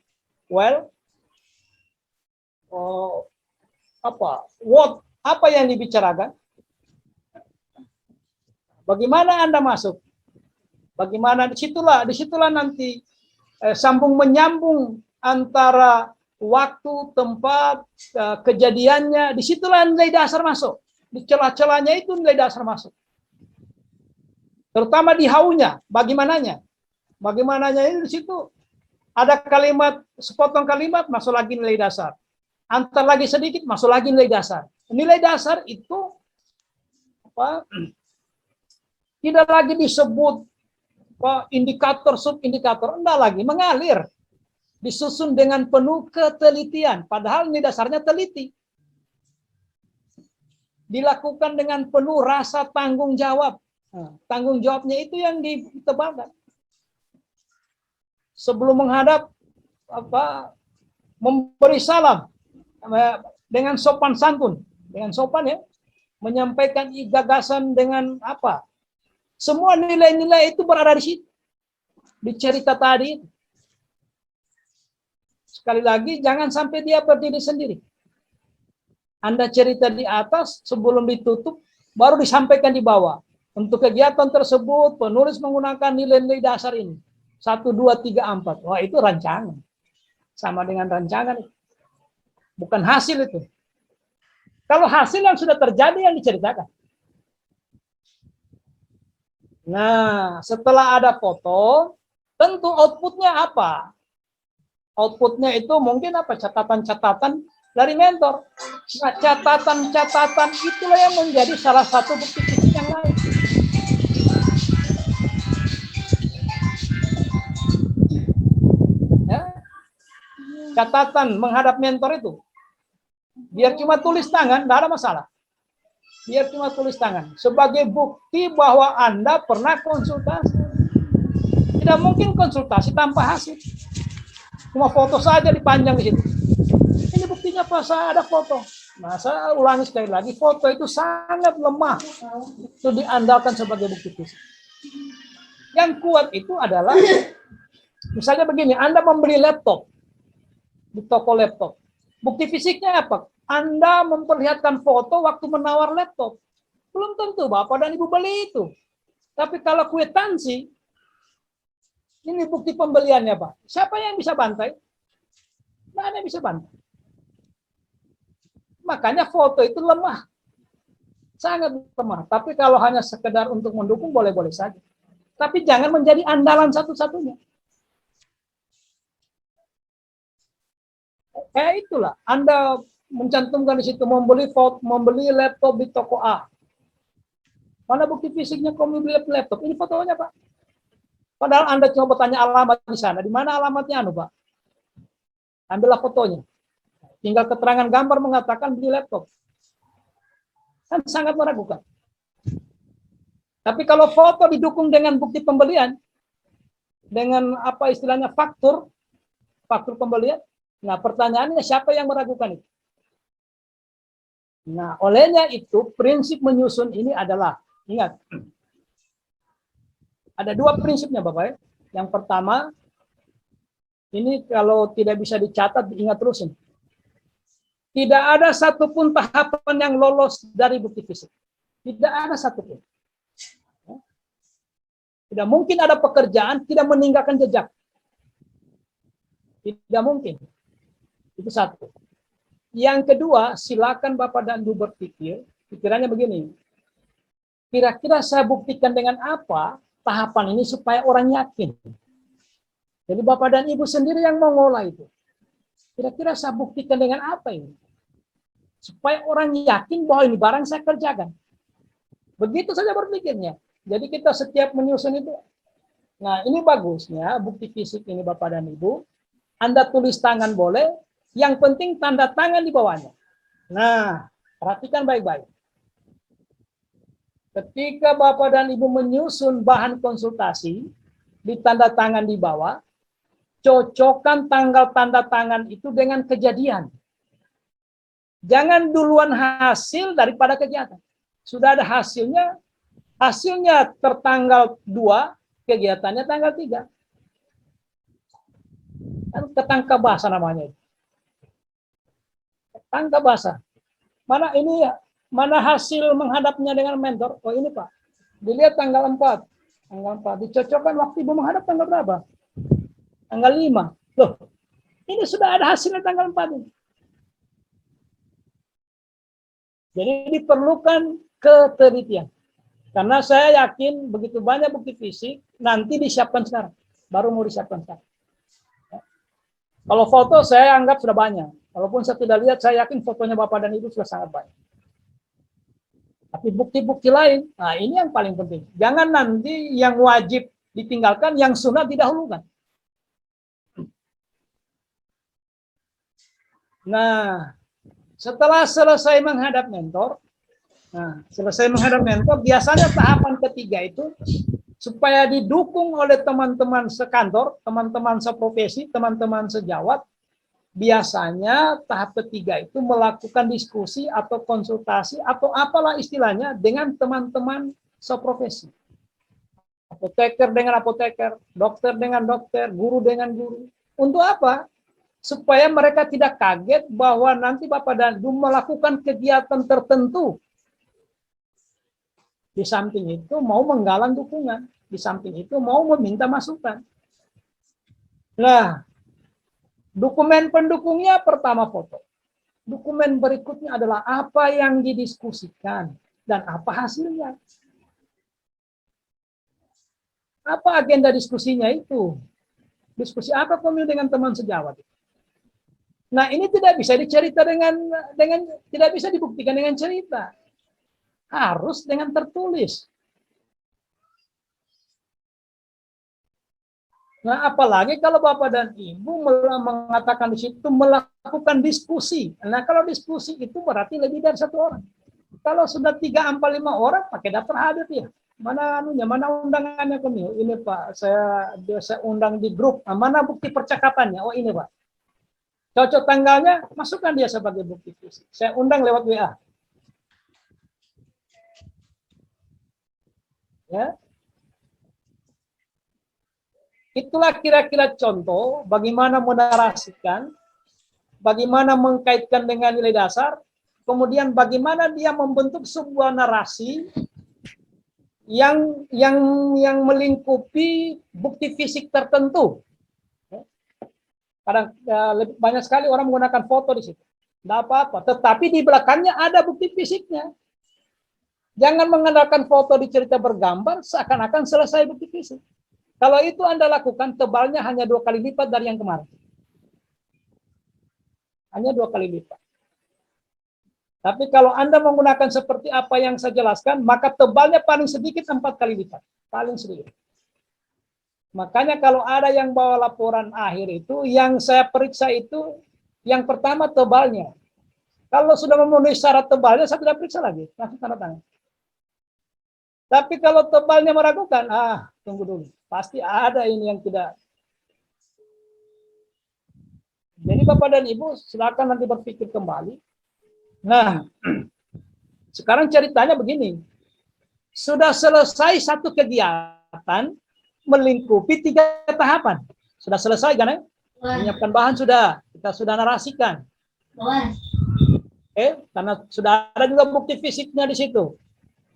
Well, apa yang dibicarakan? Bagaimana Anda masuk? Bagaimana disitulah nanti sambung menyambung antara waktu, tempat, kejadiannya, disitulah nilai dasar masuk. Di celah-celahnya itu nilai dasar masuk. Terutama di haunya, bagaimananya. Bagaimananya itu di situ ada kalimat, sepotong kalimat masuk lagi nilai dasar. Antar lagi sedikit masuk lagi nilai dasar. Nilai dasar itu tidak lagi disebut indikator, subindikator, enggak lagi, mengalir. Disusun dengan penuh ketelitian, padahal ini dasarnya teliti. Dilakukan dengan penuh rasa tanggung jawab. Nah, tanggung jawabnya itu yang ditebalkan. Sebelum menghadap, memberi salam dengan sopan santun, dengan sopan ya, menyampaikan gagasan dengan apa? Semua nilai-nilai itu berada di situ. Di cerita tadi. Sekali lagi, jangan sampai dia berdiri sendiri. Anda cerita di atas, sebelum ditutup, baru disampaikan di bawah. Untuk kegiatan tersebut, penulis menggunakan nilai-nilai dasar ini. 1, 2, 3, 4. Wah, itu rancangan. Sama dengan rancangan. Bukan hasil itu. Kalau hasil yang sudah terjadi yang diceritakan. Nah, setelah ada foto, tentu outputnya apa? Outputnya itu mungkin apa? Catatan-catatan dari mentor. Nah, catatan-catatan itulah yang menjadi salah satu bukti fisik yang lain. Ya. Catatan menghadap mentor itu. Biar cuma tulis tangan, tidak ada masalah. Biar cuma tulis tangan. Sebagai bukti bahwa Anda pernah konsultasi. Tidak mungkin konsultasi tanpa hasil. Cuma foto saja dipanjang di situ. Ini buktinya pas ada foto. Nah, saya ulangi sekali lagi, foto itu sangat lemah. Itu diandalkan sebagai bukti fisik. Yang kuat itu adalah, misalnya begini, Anda membeli laptop di toko laptop. Bukti fisiknya apa? Anda memperlihatkan foto waktu menawar laptop. Belum tentu Bapak dan Ibu beli itu. Tapi kalau kwitansi, Ini bukti pembeliannya, Pak. Siapa yang bisa bantai? Nggak ada yang bisa bantai. Makanya foto itu lemah. Sangat lemah. Tapi kalau hanya sekedar untuk mendukung, boleh-boleh saja. Tapi jangan menjadi andalan satu-satunya. Kayak itulah, Anda mencantumkan di situ membeli laptop di toko A. Mana bukti fisiknya kamu beli laptop? Ini fotonya, Pak. Padahal Anda cuma bertanya alamat di sana. Di mana alamatnya, Pak? Ambillah fotonya. Tinggal keterangan gambar mengatakan beli laptop. Kan sangat meragukan. Tapi kalau foto didukung dengan bukti pembelian, dengan apa istilahnya faktur pembelian, nah pertanyaannya siapa yang meragukan itu? Nah, olehnya itu prinsip menyusun ini adalah, ingat, ada dua prinsipnya Bapak. Yang pertama, ini kalau tidak bisa dicatat, diingat terus ini. Tidak ada satupun tahapan yang lolos dari bukti fisik. Tidak ada satupun. Tidak mungkin ada pekerjaan tidak meninggalkan jejak. Tidak mungkin. Itu satu. Yang kedua, silakan Bapak dan Ibu berpikir, pikirannya begini. Kira-kira saya buktikan dengan apa tahapan ini supaya orang yakin. Jadi Bapak dan Ibu sendiri yang mengolah itu. Kira-kira saya buktikan dengan apa ini? Supaya orang yakin bahwa ini barang saya kerjakan. Begitu saja berpikirnya. Jadi kita setiap menyusun itu, nah ini bagusnya bukti fisik ini Bapak dan Ibu, Anda tulis tangan boleh, yang penting tanda tangan di bawahnya. Nah, perhatikan baik-baik. Ketika Bapak dan Ibu menyusun bahan konsultasi, di tanda tangan di bawah, cocokkan tanggal tanda tangan itu dengan kejadian. Jangan duluan hasil daripada kegiatan. Sudah ada hasilnya tertanggal 2, kegiatannya tanggal 3. Kan ketangka bahasa namanya. Ketangka bahasa. Mana hasil menghadapnya dengan mentor? Oh ini Pak. Dilihat tanggal 4. Tanggal 4. Dicocokkan waktu Ibu menghadap tanggal berapa? Tanggal 5. Loh, ini sudah ada hasilnya tanggal 4 ini. Jadi diperlukan ketelitian. Karena saya yakin begitu banyak bukti fisik, nanti disiapkan sekarang. Baru mau disiapkan sekarang. Kalau foto saya anggap sudah banyak. Walaupun saya tidak lihat, saya yakin fotonya Bapak dan Ibu sudah sangat banyak. Tapi bukti-bukti lain, nah ini yang paling penting. Jangan nanti yang wajib ditinggalkan, yang sunat didahulukan. Nah, setelah selesai menghadap mentor, biasanya tahapan ketiga itu supaya didukung oleh teman-teman sekantor, teman-teman seprofesi, teman-teman sejawat, biasanya tahap ketiga itu melakukan diskusi atau konsultasi atau apalah istilahnya dengan teman-teman seprofesi. Apoteker dengan apoteker, dokter dengan dokter, guru dengan guru. Untuk apa? Supaya mereka tidak kaget bahwa nanti Bapak dan Ibu melakukan kegiatan tertentu. Di samping itu mau menggalang dukungan. Di samping itu mau meminta masukan. Nah, dokumen pendukungnya pertama foto. Dokumen berikutnya adalah apa yang didiskusikan dan apa hasilnya. Apa agenda diskusinya itu? Diskusi apa pemilu dengan teman sejawat? Nah, ini tidak bisa dicerita dengan tidak bisa dibuktikan dengan cerita. Harus dengan tertulis. Nah, apalagi kalau Bapak dan Ibu mengatakan di situ melakukan diskusi. Nah, kalau diskusi itu berarti lebih dari 1 orang. Kalau sudah 3, 4, 5 orang, pakai daftar hadir ya. Mana undangannya pemilu? Ini Pak, saya undang di grup. Nah, mana bukti percakapannya? Oh ini Pak. Cocok tanggalnya, masukkan dia sebagai bukti fisik. Saya undang lewat WA. Ya. Itulah kira-kira contoh bagaimana menarasikan, bagaimana mengkaitkan dengan nilai dasar, kemudian bagaimana dia membentuk sebuah narasi yang melingkupi bukti fisik tertentu. Kadang lebih banyak sekali orang menggunakan foto di situ. Tidak apa-apa, tetapi di belakangnya ada bukti fisiknya. Jangan mengandalkan foto di cerita bergambar seakan-akan selesai bukti fisik. Kalau itu Anda lakukan, tebalnya hanya 2 kali lipat dari yang kemarin. Hanya 2 kali lipat. Tapi kalau Anda menggunakan seperti apa yang saya jelaskan, maka tebalnya paling sedikit 4 kali lipat. Paling sedikit. Makanya kalau ada yang bawa laporan akhir itu, yang saya periksa itu, yang pertama tebalnya. Kalau sudah memenuhi syarat tebalnya, saya tidak periksa lagi. Langsung tanda tangan. Tapi kalau tebalnya meragukan, tunggu dulu. Pasti ada ini yang tidak. Jadi Bapak dan Ibu, silakan nanti berpikir kembali. Nah, sekarang ceritanya begini. Sudah selesai satu kegiatan melingkupi 3 tahapan. Sudah selesai kan? Menyiapkan bahan sudah, kita sudah narasikan. Karena sudah ada juga bukti fisiknya di situ.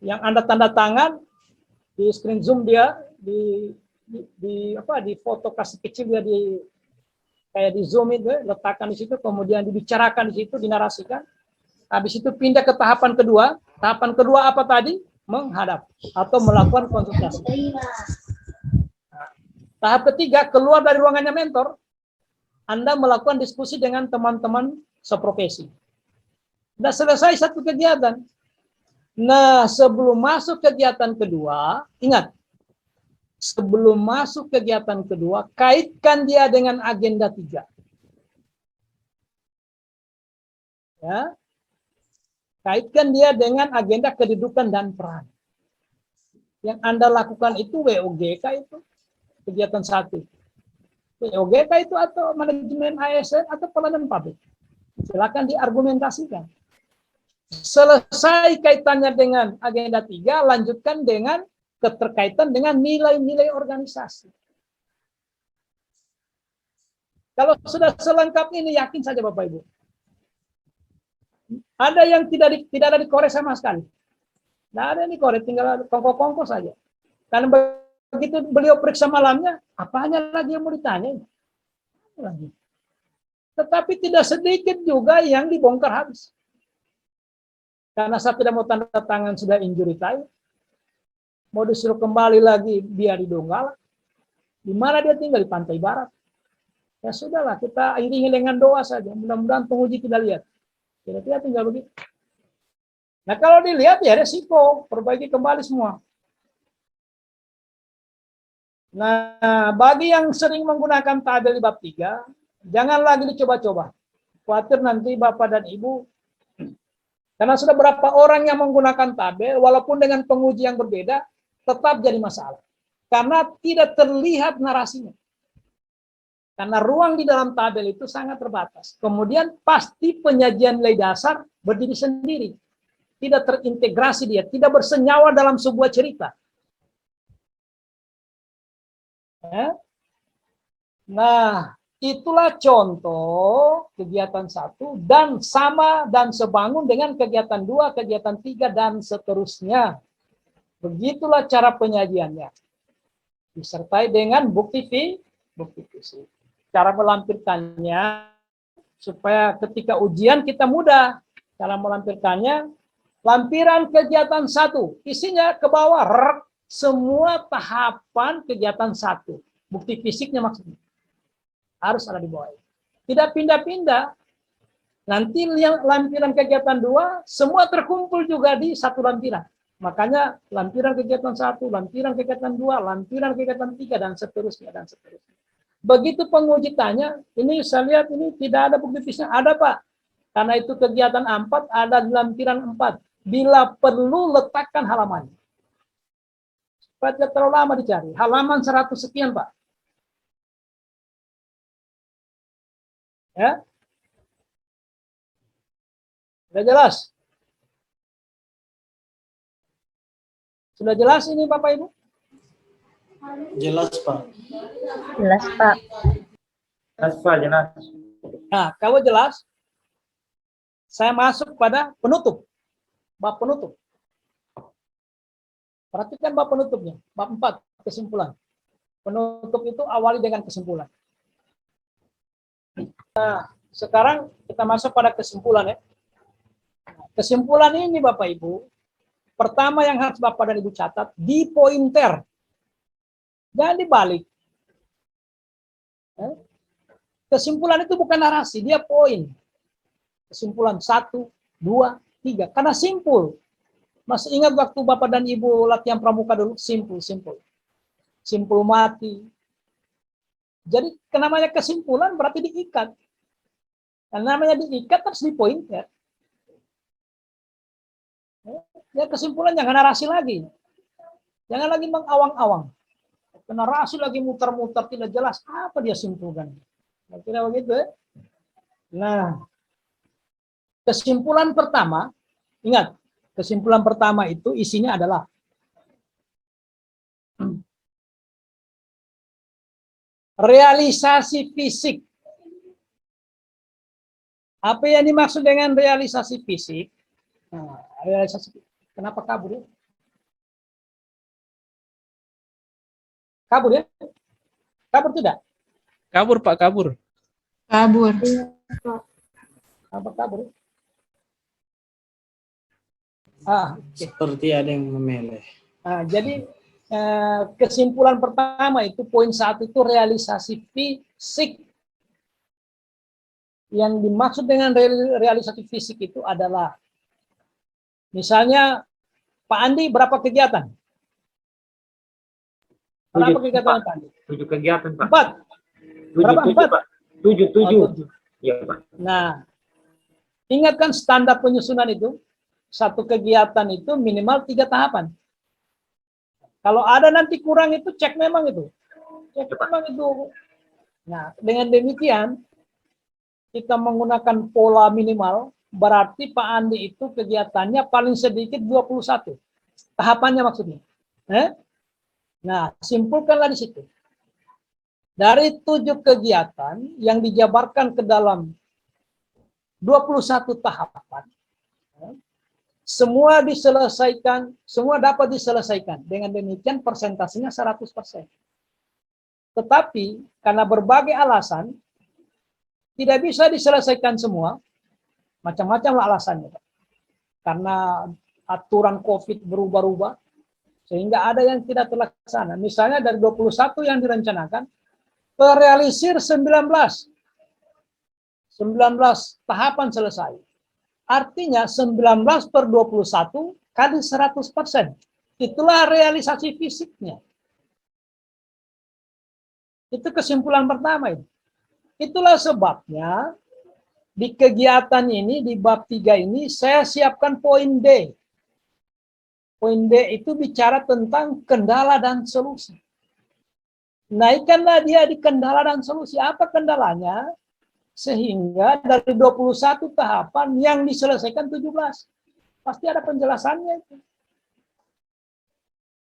Yang Anda tanda tangan di screen zoom dia di foto kasih kecil dia kayak di zoom itu, letakkan di situ, kemudian dibicarakan di situ, dinarasikan. Habis itu pindah ke tahapan kedua. Tahapan kedua apa tadi? Menghadap atau melakukan konsultasi. Nah, tahap ketiga, keluar dari ruangannya mentor, Anda melakukan diskusi dengan teman-teman seprofesi. Sudah selesai satu kegiatan. Nah, sebelum masuk kegiatan kedua, ingat, sebelum masuk kegiatan kedua, kaitkan dia dengan agenda 3. Ya. Kaitkan dia dengan agenda kedudukan dan peran. Yang Anda lakukan itu WOGK itu, kegiatan 1. WOGK itu atau manajemen ASN atau pelayanan publik. Silakan diargumentasikan. Selesai kaitannya dengan agenda 3, lanjutkan dengan keterkaitan dengan nilai-nilai organisasi. Kalau sudah selengkap ini, yakin saja Bapak Ibu. Ada yang tidak ada dikorek sama sekali. Tidak ada yang dikorek, tinggal kongko-kongko saja. Karena begitu beliau periksa malamnya, apanya lagi yang mau ditanya? Lagi. Tetapi tidak sedikit juga yang dibongkar habis. Karena saya tidak mau tanda tangan sudah injury time. Mau disuruh kembali lagi biar di Donggala. Di mana dia tinggal? Di Pantai Barat. Ya sudahlah, kita iringi dengan doa saja. Mudah-mudahan penguji tidak lihat. Kira-kira tinggal begitu. Nah kalau dilihat ya resiko, perbaiki kembali semua. Nah bagi yang sering menggunakan tabel di bab 3, jangan lagi dicoba-coba. Khawatir nanti Bapak dan Ibu, karena sudah berapa orang yang menggunakan tabel, walaupun dengan penguji yang berbeda, tetap jadi masalah. Karena tidak terlihat narasinya. Karena ruang di dalam tabel itu sangat terbatas. Kemudian pasti penyajian nilai dasar berdiri sendiri. Tidak terintegrasi dia, tidak bersenyawa dalam sebuah cerita. Ya. Nah, itulah contoh kegiatan 1 dan sama dan sebangun dengan kegiatan 2, kegiatan 3, dan seterusnya. Begitulah cara penyajiannya. Disertai dengan bukti fisik. Cara melampirkannya supaya ketika ujian kita mudah. Cara melampirkannya, lampiran kegiatan 1, isinya ke bawah semua tahapan kegiatan 1. Bukti fisiknya maksudnya harus ada di bawah. Tidak pindah-pindah. Nanti yang lampiran kegiatan 2 semua terkumpul juga di satu lampiran. Makanya lampiran kegiatan 1, lampiran kegiatan 2, lampiran kegiatan 3, dan seterusnya dan seterusnya. Begitu penguji tanya, ini saya lihat ini tidak ada bukti fisiknya. Ada Pak, karena itu kegiatan 4 ada di lampiran 4. Bila perlu letakkan halaman. Supaya tidak terlalu lama dicari. Halaman 100 sekian Pak. Ya, sudah jelas? Sudah jelas ini Bapak Ibu? Jelas, Pak. Jelas, Pak. Jelas, Pak, jelas. Nah, kalau jelas, saya masuk pada penutup. Bab penutup. Perhatikan bab penutupnya. Bab 4, kesimpulan. Penutup itu awali dengan kesimpulan. Nah, sekarang kita masuk pada kesimpulan ya. Kesimpulan ini Bapak Ibu, pertama yang harus Bapak dan Ibu catat, di pointer. Jangan dibalik. Kesimpulan itu bukan narasi, dia poin. Kesimpulan 1, 2, 3. Karena simpul. Masih ingat waktu Bapak dan Ibu latihan pramuka dulu? Simpul. Simpul mati. Jadi namanya kesimpulan berarti diikat. Dan namanya diikat harus di pointer. Ya kesimpulan jangan narasi lagi. Jangan lagi mengawang-awang. Narasi lagi muter-muter tidak jelas apa dia simpulkan. Kira begitu ya. Nah, kesimpulan pertama, ingat, kesimpulan pertama itu isinya adalah realisasi fisik. Apa yang dimaksud dengan realisasi fisik? Nah, realisasi kenapa kabur ya? Kabur ya? Kabur tidak? Kabur Pak, kabur. Kabur. Apa kabur? Oke. Seperti ada yang memeleh. Nah, jadi kesimpulan pertama itu poin 1 itu realisasi fisik. Yang dimaksud dengan realisasi fisik itu adalah misalnya Pak Andi berapa kegiatan? Berapa kegiatan Pak Andi? 7 kegiatan, Pak. 4. Berapa? 4? Pak. 7. Oh, 7. Iya, Pak. Nah, ingatkan standar penyusunan itu, satu kegiatan itu minimal 3 tahapan. Kalau ada nanti kurang itu cek memang itu. Cek memang itu. Nah, dengan demikian kita menggunakan pola minimal, berarti Pak Andi itu kegiatannya paling sedikit 21. Tahapannya maksudnya. Nah, simpulkanlah di situ. Dari 7 kegiatan yang dijabarkan ke dalam 21 tahapan, semua diselesaikan, semua dapat diselesaikan. Dengan demikian persentasenya 100%. Tetapi karena berbagai alasan, tidak bisa diselesaikan semua, macam-macam alasannya. Karena aturan COVID berubah-ubah, sehingga ada yang tidak terlaksana. Misalnya dari 21 yang direncanakan, terrealisir 19 tahapan selesai. Artinya 19 per 21 kali 100%. Itulah realisasi fisiknya. Itu kesimpulan pertama itu. Itulah sebabnya di kegiatan ini, di bab 3 ini, saya siapkan poin D. Poin D itu bicara tentang kendala dan solusi. Naikkanlah dia di kendala dan solusi. Apa kendalanya? Sehingga dari 21 tahapan yang diselesaikan 17. Pasti ada penjelasannya itu.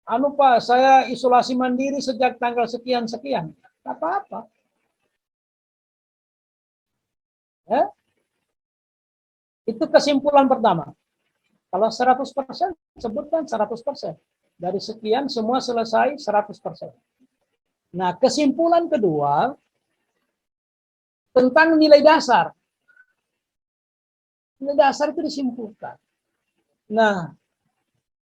Pak, saya isolasi mandiri sejak tanggal sekian-sekian. Apa-apa. Itu kesimpulan pertama. Kalau 100%, sebutkan 100%. Dari sekian semua selesai 100%. Nah, kesimpulan kedua tentang nilai dasar. Nilai dasar itu disimpulkan. Nah,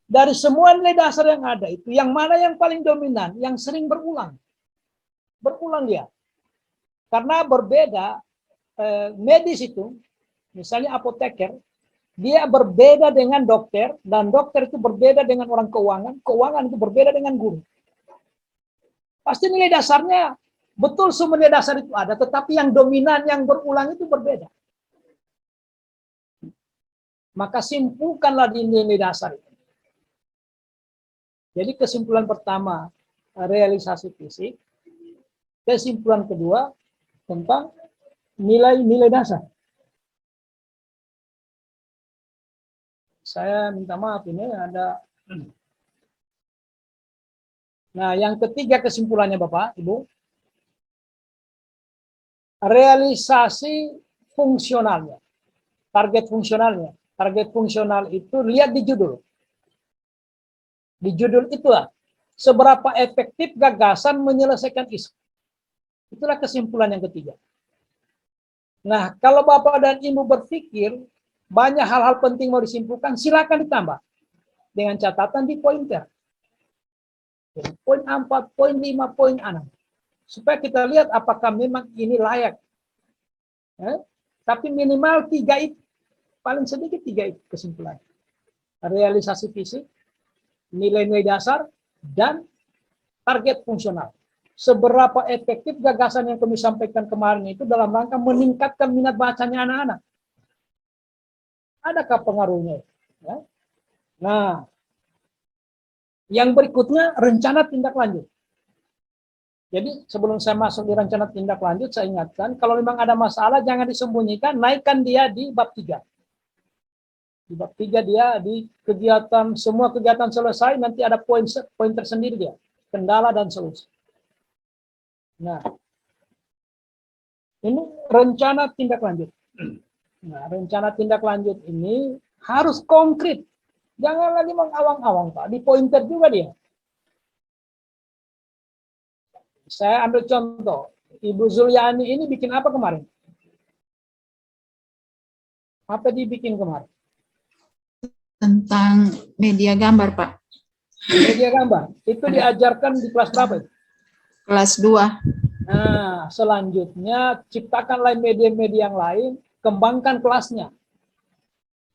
dari semua nilai dasar yang ada itu, yang mana yang paling dominan, yang sering berulang? Berulang dia. Karena berbeda, medis itu, misalnya apoteker, dia berbeda dengan dokter, dan dokter itu berbeda dengan orang keuangan, keuangan itu berbeda dengan guru. Pasti nilai dasarnya, betul semua nilai dasar itu ada, tetapi yang dominan, yang berulang itu berbeda. Maka simpulkanlah di nilai dasar itu. Jadi kesimpulan pertama, realisasi fisik. Kesimpulan kedua, tentang nilai-nilai dasar. Saya minta maaf ini ada. Nah, yang ketiga kesimpulannya Bapak, Ibu. Realisasi fungsionalnya. Target fungsionalnya. Target fungsional itu lihat di judul. Di judul itulah, seberapa efektif gagasan menyelesaikan isu. Itulah kesimpulan yang ketiga. Nah, kalau Bapak dan Ibu berpikir banyak hal-hal penting mau disimpulkan, silakan ditambah dengan catatan di pointer. Jadi, poin 4, poin 5, poin 6. Supaya kita lihat apakah memang ini layak. Tapi minimal 3 itu. Paling sedikit 3 itu kesimpulan. Realisasi fisik, nilai-nilai dasar, dan target fungsional. Seberapa efektif gagasan yang kami sampaikan kemarin itu dalam rangka meningkatkan minat bacanya anak-anak. Adakah pengaruhnya? Ya. Nah, yang berikutnya rencana tindak lanjut. Jadi sebelum saya masuk di rencana tindak lanjut, saya ingatkan, kalau memang ada masalah jangan disembunyikan, naikkan dia di bab 3. Di bab 3 dia di kegiatan, semua kegiatan selesai, nanti ada poin tersendiri dia, kendala dan solusi. Nah, ini rencana tindak lanjut. Nah, rencana tindak lanjut ini harus konkret. Jangan lagi mengawang-awang, Pak. Di pointer juga dia. Saya ambil contoh. Ibu Zuliani ini bikin apa kemarin? Apa dibikin kemarin? Tentang media gambar, Pak. Media gambar. Itu diajarkan di kelas berapa itu? Kelas 2. Nah, selanjutnya ciptakanlah media-media yang lain, kembangkan kelasnya.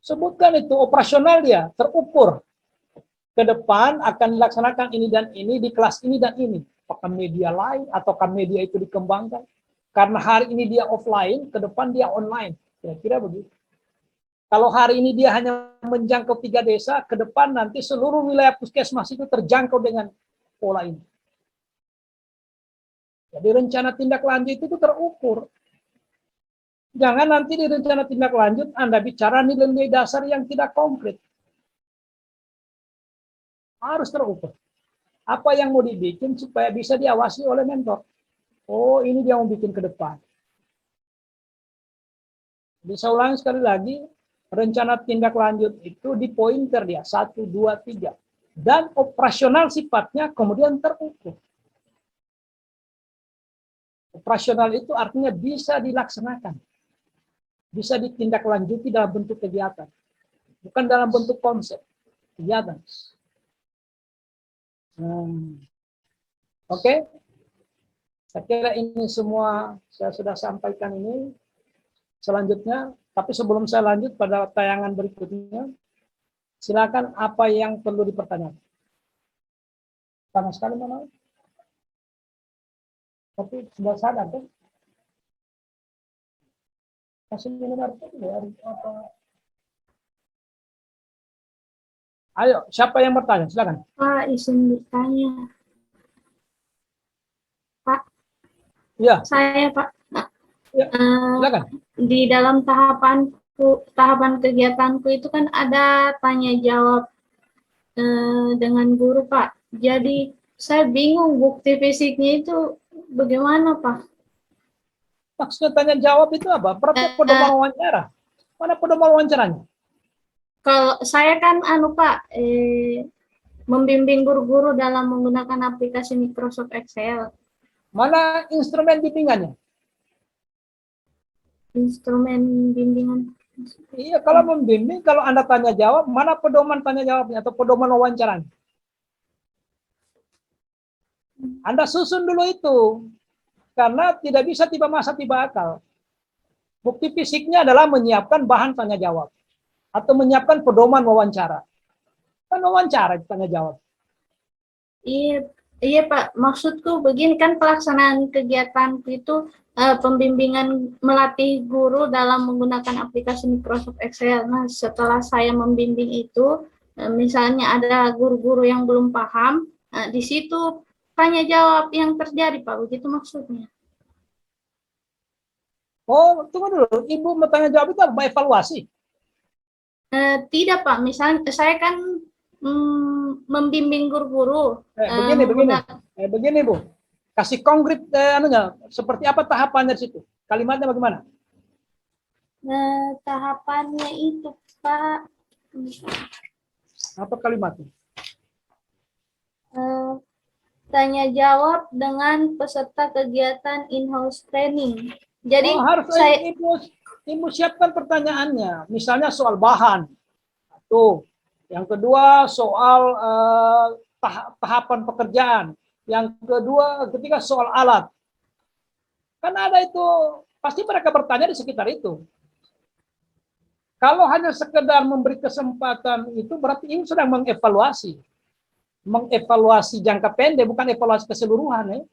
Sebutkan itu operasional dia, terukur. Ke depan akan dilaksanakan ini dan ini di kelas ini dan ini. Apakah media lain ataukah media itu dikembangkan? Karena hari ini dia offline, ke depan dia online. Kira-kira begitu. Kalau hari ini dia hanya menjangkau 3 desa, ke depan nanti seluruh wilayah puskesmas itu terjangkau dengan pola ini. Jadi rencana tindak lanjut itu terukur. Jangan nanti di rencana tindak lanjut Anda bicara nilai-nilai dasar yang tidak konkret. Harus terukur. Apa yang mau dibikin supaya bisa diawasi oleh mentor. Oh, ini dia mau bikin ke depan. Bisa ulangi sekali lagi, rencana tindak lanjut itu di pointer dia, 1, 2, 3. Dan operasional sifatnya kemudian terukur. Operasional itu artinya bisa dilaksanakan. Bisa ditindaklanjuti dalam bentuk kegiatan. Bukan dalam bentuk konsep. Kegiatan. Oke. Saya kira ini semua saya sudah sampaikan ini. Selanjutnya, tapi sebelum saya lanjut pada tayangan berikutnya, silakan apa yang perlu dipertanyakan. Panas sekali mana? Tapi sudah sadar kan? Kasih minum air putih ya, apa? Ayo, siapa yang bertanya? Silakan. Pak, izin bertanya. Pak, Iya, saya Pak. Ya, silakan. Di dalam tahapan kegiatanku itu kan ada tanya jawab dengan guru, Pak. Jadi saya bingung bukti fisiknya itu bagaimana, Pak? Maksudnya tanya jawab itu apa? Pedoman wawancara. Mana pedoman wawancaranya? Kalau saya kan Pak, membimbing guru-guru dalam menggunakan aplikasi Microsoft Excel. Mana instrumen bimbingannya? Instrumen bimbingan. Iya, kalau membimbing, kalau Anda tanya jawab, mana pedoman tanya jawabnya atau pedoman wawancaranya? Anda susun dulu itu. Karena tidak bisa tiba masa tiba akal. Bukti fisiknya adalah menyiapkan bahan tanya jawab. Atau menyiapkan pedoman wawancara. Kan wawancara tanya jawab. Iya Pak, maksudku begini kan pelaksanaan kegiatan itu pembimbingan melatih guru dalam menggunakan aplikasi Microsoft Excel. Nah, setelah saya membimbing itu, misalnya ada guru-guru yang belum paham, di situ tanya jawab yang terjadi, Pak. Begitu maksudnya. Oh, tunggu dulu. Ibu mau tanya jawab itu apa? Evaluasi? Tidak, Pak. Misalnya saya kan membimbing guru-guru. Begini, Bu. Kasih konkret seperti apa tahapannya di situ? Kalimatnya bagaimana? Tahapannya itu, Pak. Apa kalimatnya? tanya jawab dengan peserta kegiatan in-house training. Jadi harus ibu siapkan pertanyaannya. Misalnya soal bahan. Tuh. Yang kedua soal tahapan pekerjaan. Yang ketiga soal alat. Kan ada itu, pasti mereka bertanya di sekitar itu. Kalau hanya sekedar memberi kesempatan itu berarti ini sedang mengevaluasi. Mengevaluasi jangka pendek, bukan evaluasi keseluruhan.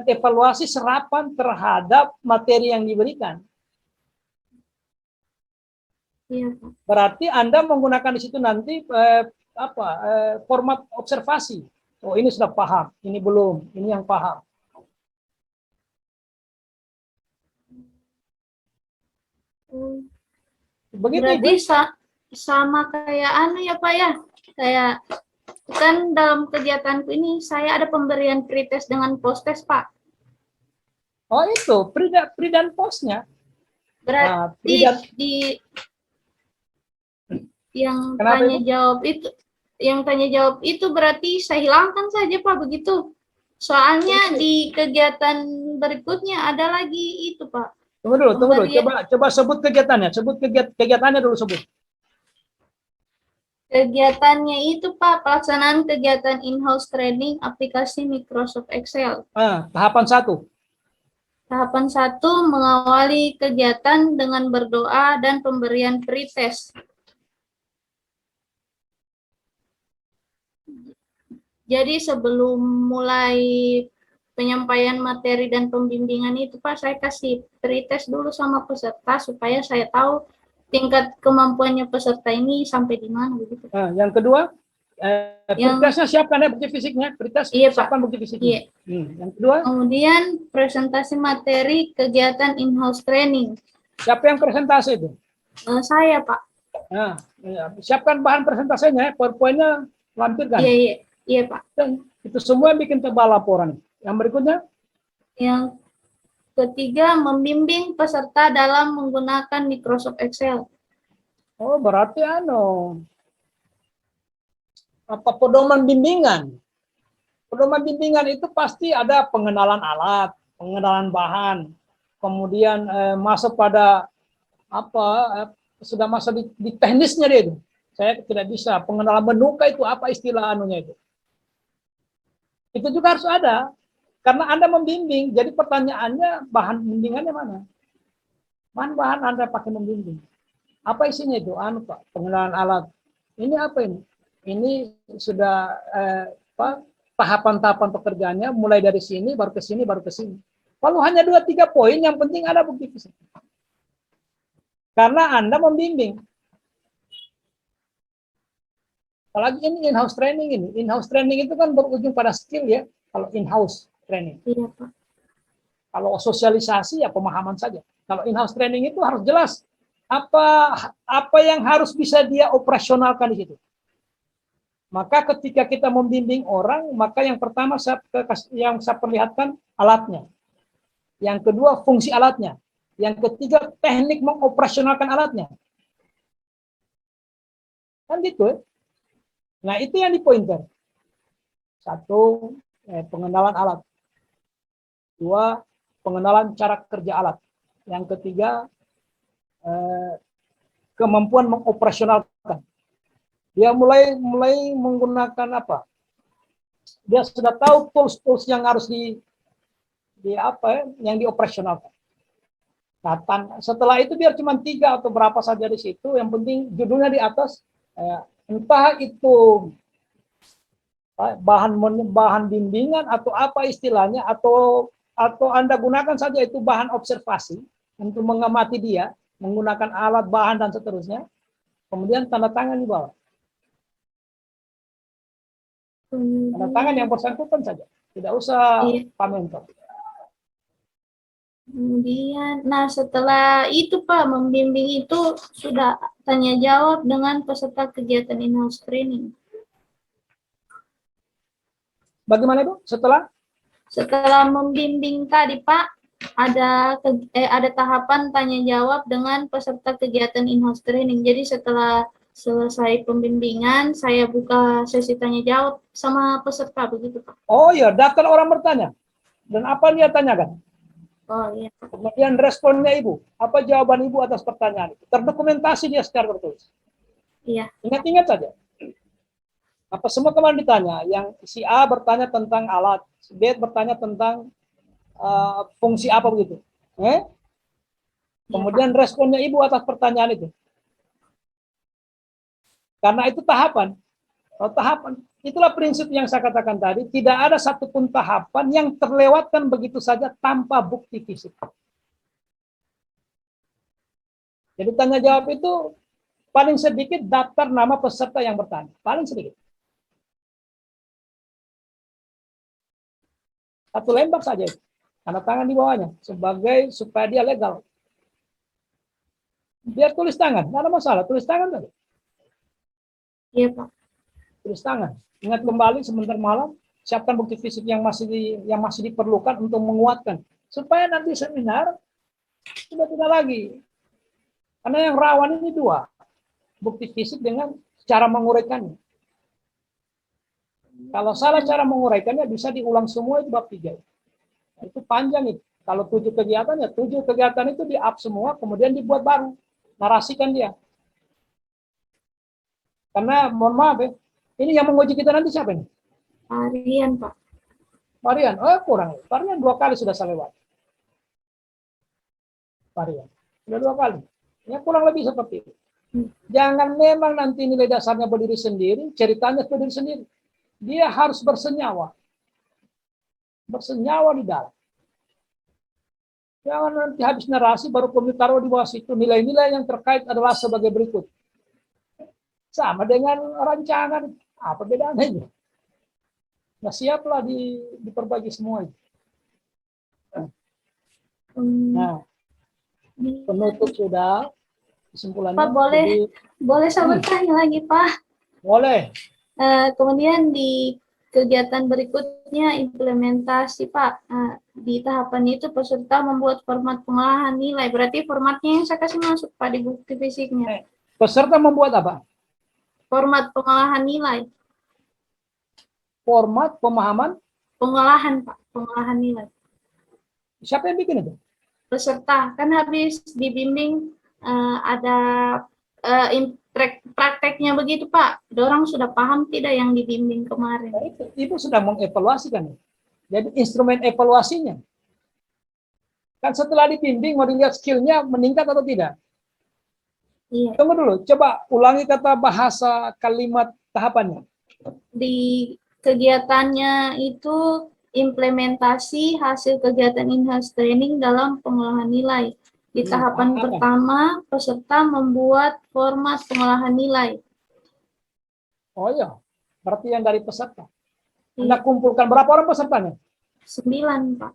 Evaluasi serapan terhadap materi yang diberikan. Iya, Pak. Berarti Anda menggunakan di situ nanti format observasi. Oh, ini sudah paham, ini belum, ini yang paham. Begitu Berarti Ibu. sama kayak ya Pak ya. Kayak kan dalam kegiatanku ini saya ada pemberian pretest dengan post-test Pak. Oh itu, pre dan postnya. Berarti yang Kenapa, tanya Ibu? jawab itu berarti saya hilangkan saja Pak begitu. Soalnya di kegiatan berikutnya ada lagi itu Pak. Tunggu dulu. Coba sebut kegiatannya. Sebut kegiatannya dulu sebut. Kegiatannya itu Pak, pelaksanaan kegiatan in-house training aplikasi Microsoft Excel. Tahapan 1. Tahapan 1, mengawali kegiatan dengan berdoa dan pemberian pretest. Jadi sebelum mulai penyampaian materi dan pembimbingan itu Pak, saya kasih pretest dulu sama peserta supaya saya tahu tingkat kemampuannya peserta ini sampai di mana begitu. Yang kedua, pretestnya siapkan ya bukti fisiknya. Pretest Iya, Pak. siapkan bukti fisiknya. Iya. Yang kedua, Kemudian presentasi materi kegiatan in-house training. siapa yang presentasi itu? Saya Pak. Siapkan bahan presentasinya, PowerPoint-nya lampirkan. Iya Pak. Dan itu semua bikin tebal laporan. Yang berikutnya? Yang ketiga, membimbing peserta dalam menggunakan Microsoft Excel. Oh, berarti pedoman bimbingan. Pedoman bimbingan itu pasti ada pengenalan alat, pengenalan bahan, kemudian masuk pada sudah masuk di teknisnya dia itu. Saya tidak bisa pengenalan menuka itu apa istilah itu. Itu juga harus ada. Karena Anda membimbing, jadi pertanyaannya bahan bimbingannya mana? Bahan-bahan Anda pakai membimbing. Apa isinya itu? Pak, pengenalan alat. Ini apa ini? Ini sudah tahapan-tahapan pekerjaannya, mulai dari sini, baru ke sini, baru ke sini. Kalau hanya 2-3 poin, yang penting ada bukti fisik. Karena Anda membimbing. Apalagi ini in-house training ini. In-house training itu kan berujung pada skill ya, kalau in-house training. Iya, Pak. Kalau sosialisasi ya pemahaman saja. Kalau in-house training itu harus jelas apa yang harus bisa dia operasionalkan di situ. Maka ketika kita membimbing orang, maka yang pertama yang saya perlihatkan alatnya. Yang kedua fungsi alatnya. Yang ketiga teknik mengoperasionalkan alatnya. Kan gitu ya. Nah, itu yang di pointer. 1, pengenalan alat. 2, pengenalan cara kerja alat. Yang ketiga, kemampuan mengoperasionalkan. Dia mulai menggunakan apa? Dia sudah tahu tools-tools yang harus yang dioperasionalkan. Nah, setelah itu biar cuma 3 atau berapa saja di situ, yang penting judulnya di atas, entah itu bahan bimbingan atau apa istilahnya, atau Anda gunakan saja itu bahan observasi untuk mengamati dia, menggunakan alat, bahan, dan seterusnya. Kemudian tanda tangan di bawah. Tanda tangan yang bersangkutan saja. Tidak usah Pak Mentor. Kemudian, setelah itu Pak, membimbing itu sudah tanya jawab dengan peserta kegiatan in-house training. Bagaimana Bu? Setelah membimbing tadi Pak, ada tahapan tanya jawab dengan peserta kegiatan in-house training. Jadi setelah Selesai pembimbingan, saya buka sesi tanya jawab sama peserta begitu Pak. Oh iya, daftar orang bertanya. Dan apa dia tanyakan? Oh iya. Kemudian responnya Ibu. Apa jawaban Ibu atas pertanyaan itu? Terdokumentasi dia secara tertulis. Iya. Ingat-ingat saja. Apa semua kemarin ditanya? Yang si A bertanya tentang alat, si B bertanya tentang fungsi apa begitu. Kemudian responnya Ibu atas pertanyaan itu. Karena itu tahapan. Kalau tahapan, itulah prinsip yang saya katakan tadi, tidak ada satupun tahapan yang terlewatkan begitu saja tanpa bukti fisik. Jadi tanya jawab itu paling sedikit daftar nama peserta yang bertanya. Paling sedikit. Satu lembar saja itu. Tanda tangan di bawahnya. Supaya dia legal. Biar tulis tangan. Tidak ada masalah. Tulis tangan tadi. Iya Pak. Tulis tangan. Ingat kembali sebentar malam. Siapkan bukti fisik yang masih diperlukan untuk menguatkan. Supaya nanti seminar sudah tidak lagi. Karena yang rawan ini dua. Bukti fisik dengan cara menguraikannya. Kalau salah cara menguraikannya bisa diulang semua itu bab 3. Itu panjang itu. Kalau 7 kegiatan ya 7 kegiatan itu di-up semua kemudian dibuat baru. Narasikan dia. Karena mohon maaf ya, ini yang menguji kita nanti siapa ini? Harian Pak. Varian. Oh kurang. Varian 2 kali sudah saya lewat. Varian. Sudah 2 kali. Ya kurang lebih seperti itu. Jangan memang nanti nilai dasarnya berdiri sendiri, ceritanya berdiri sendiri. Dia harus bersenyawa. Bersenyawa di dalam. Jangan nanti habis narasi baru kamu taruh di bawah situ. Nilai-nilai yang terkait adalah sebagai berikut. Sama dengan rancangan. Apa bedanya? Nah siaplah diperbagi semua. Nah, penutup sudah. Kesimpulannya. Pak boleh saya bertanya lagi Pak. Boleh. Kemudian di kegiatan berikutnya implementasi Pak. Di tahapan itu peserta membuat format pengolahan nilai. Berarti formatnya yang saya kasih masuk Pak di bukti fisiknya. Peserta membuat apa? Format pengolahan nilai. Format pemahaman. Pengolahan Pak. Pengolahan nilai. Siapa yang bikin itu? Peserta. Kan habis dibimbing ada prakteknya begitu Pak. Dorang sudah paham tidak yang dibimbing kemarin? Nah, itu, Ibu sudah mengevaluasikan. Jadi instrumen evaluasinya. Kan setelah dibimbing mau dilihat skillnya meningkat atau tidak. Iya. Tunggu dulu, coba ulangi kata bahasa kalimat tahapannya. Di kegiatannya itu implementasi hasil kegiatan in-house training dalam pengolahan nilai. Di tahapan pertama, peserta membuat format pengolahan nilai. Oh iya, berarti yang dari peserta. Anda kumpulkan berapa orang pesertanya? 9, Pak.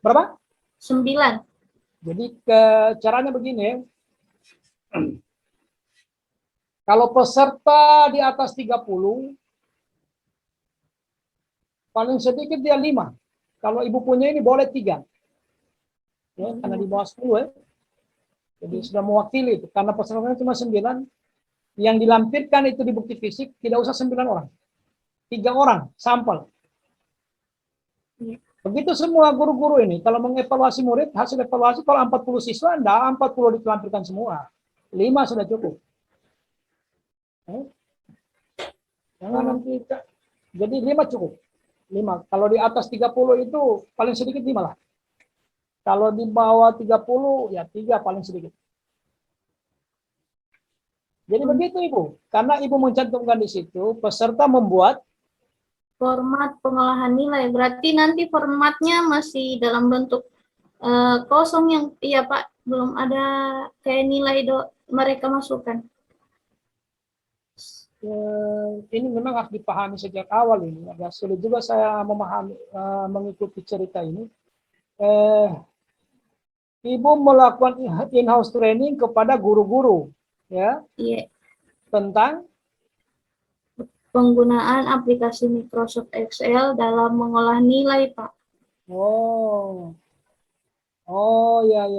Berapa? 9. Jadi caranya begini ya. Kalau peserta di atas 30, paling sedikit dia 5. Kalau ibu punya ini boleh 3. Ya, karena di bawah 10 ya. Jadi sudah mewakili itu. Karena pesertanya cuma 9. Yang dilampirkan itu di bukti fisik tidak usah 9 orang. 3 orang sampel. Begitu semua guru-guru ini. Kalau mengevaluasi murid, hasil evaluasi kalau 40 siswa, enggak 40 dilampirkan semua. 5 sudah cukup. Jangan nanti. Jadi 5 cukup. 5. Kalau di atas 30 itu paling sedikit 5 lah. Kalau di bawah 30 ya 3 paling sedikit. Jadi begitu Ibu. Karena Ibu mencantumkan di situ peserta membuat format pengolahan nilai. Berarti nanti formatnya masih dalam bentuk kosong yang iya Pak, belum ada kayak nilai mereka masukkan. Ini memang harus dipahami sejak awal ini. Agak sulit juga saya memahami mengikuti cerita ini. Ibu melakukan in-house training kepada guru-guru, ya, tentang penggunaan aplikasi Microsoft Excel dalam mengolah nilai, Pak. Oh ya.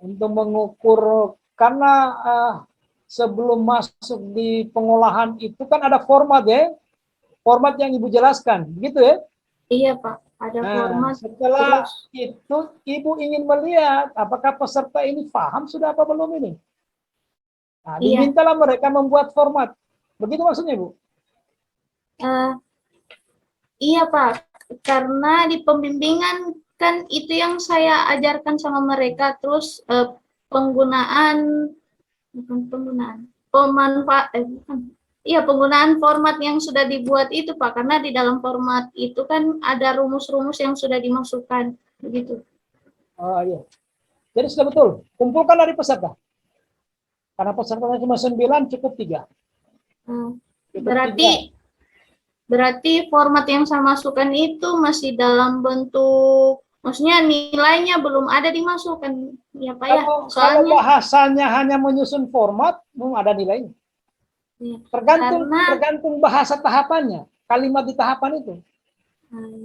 Untuk mengukur karena sebelum masuk di pengolahan itu kan ada format ya, format yang Ibu jelaskan, gitu ya. Iya Pak, ada Nah, format. setelah Terus, itu Ibu ingin melihat apakah peserta ini paham sudah apa belum ini. Nah, Iya. dimintalah mereka membuat format. Begitu maksudnya, Bu? Iya Pak, karena di pembimbingan kan itu yang saya ajarkan sama mereka, terus penggunaan, bukan penggunaan, penggunaan format yang sudah dibuat itu Pak, karena di dalam format itu kan ada rumus-rumus yang sudah dimasukkan, begitu. Oh iya. Jadi sudah betul. Kumpulkan dari peserta. Karena pesertanya cuma 9, cukup 3. Berarti format yang saya masukkan itu masih dalam bentuk, maksudnya nilainya belum ada dimasukkan, ya Pak ya. Kalau Soalnya bahasanya hanya menyusun format, belum ada nilainya. ya, Tergantung bahasa tahapannya, kalimat di tahapan itu.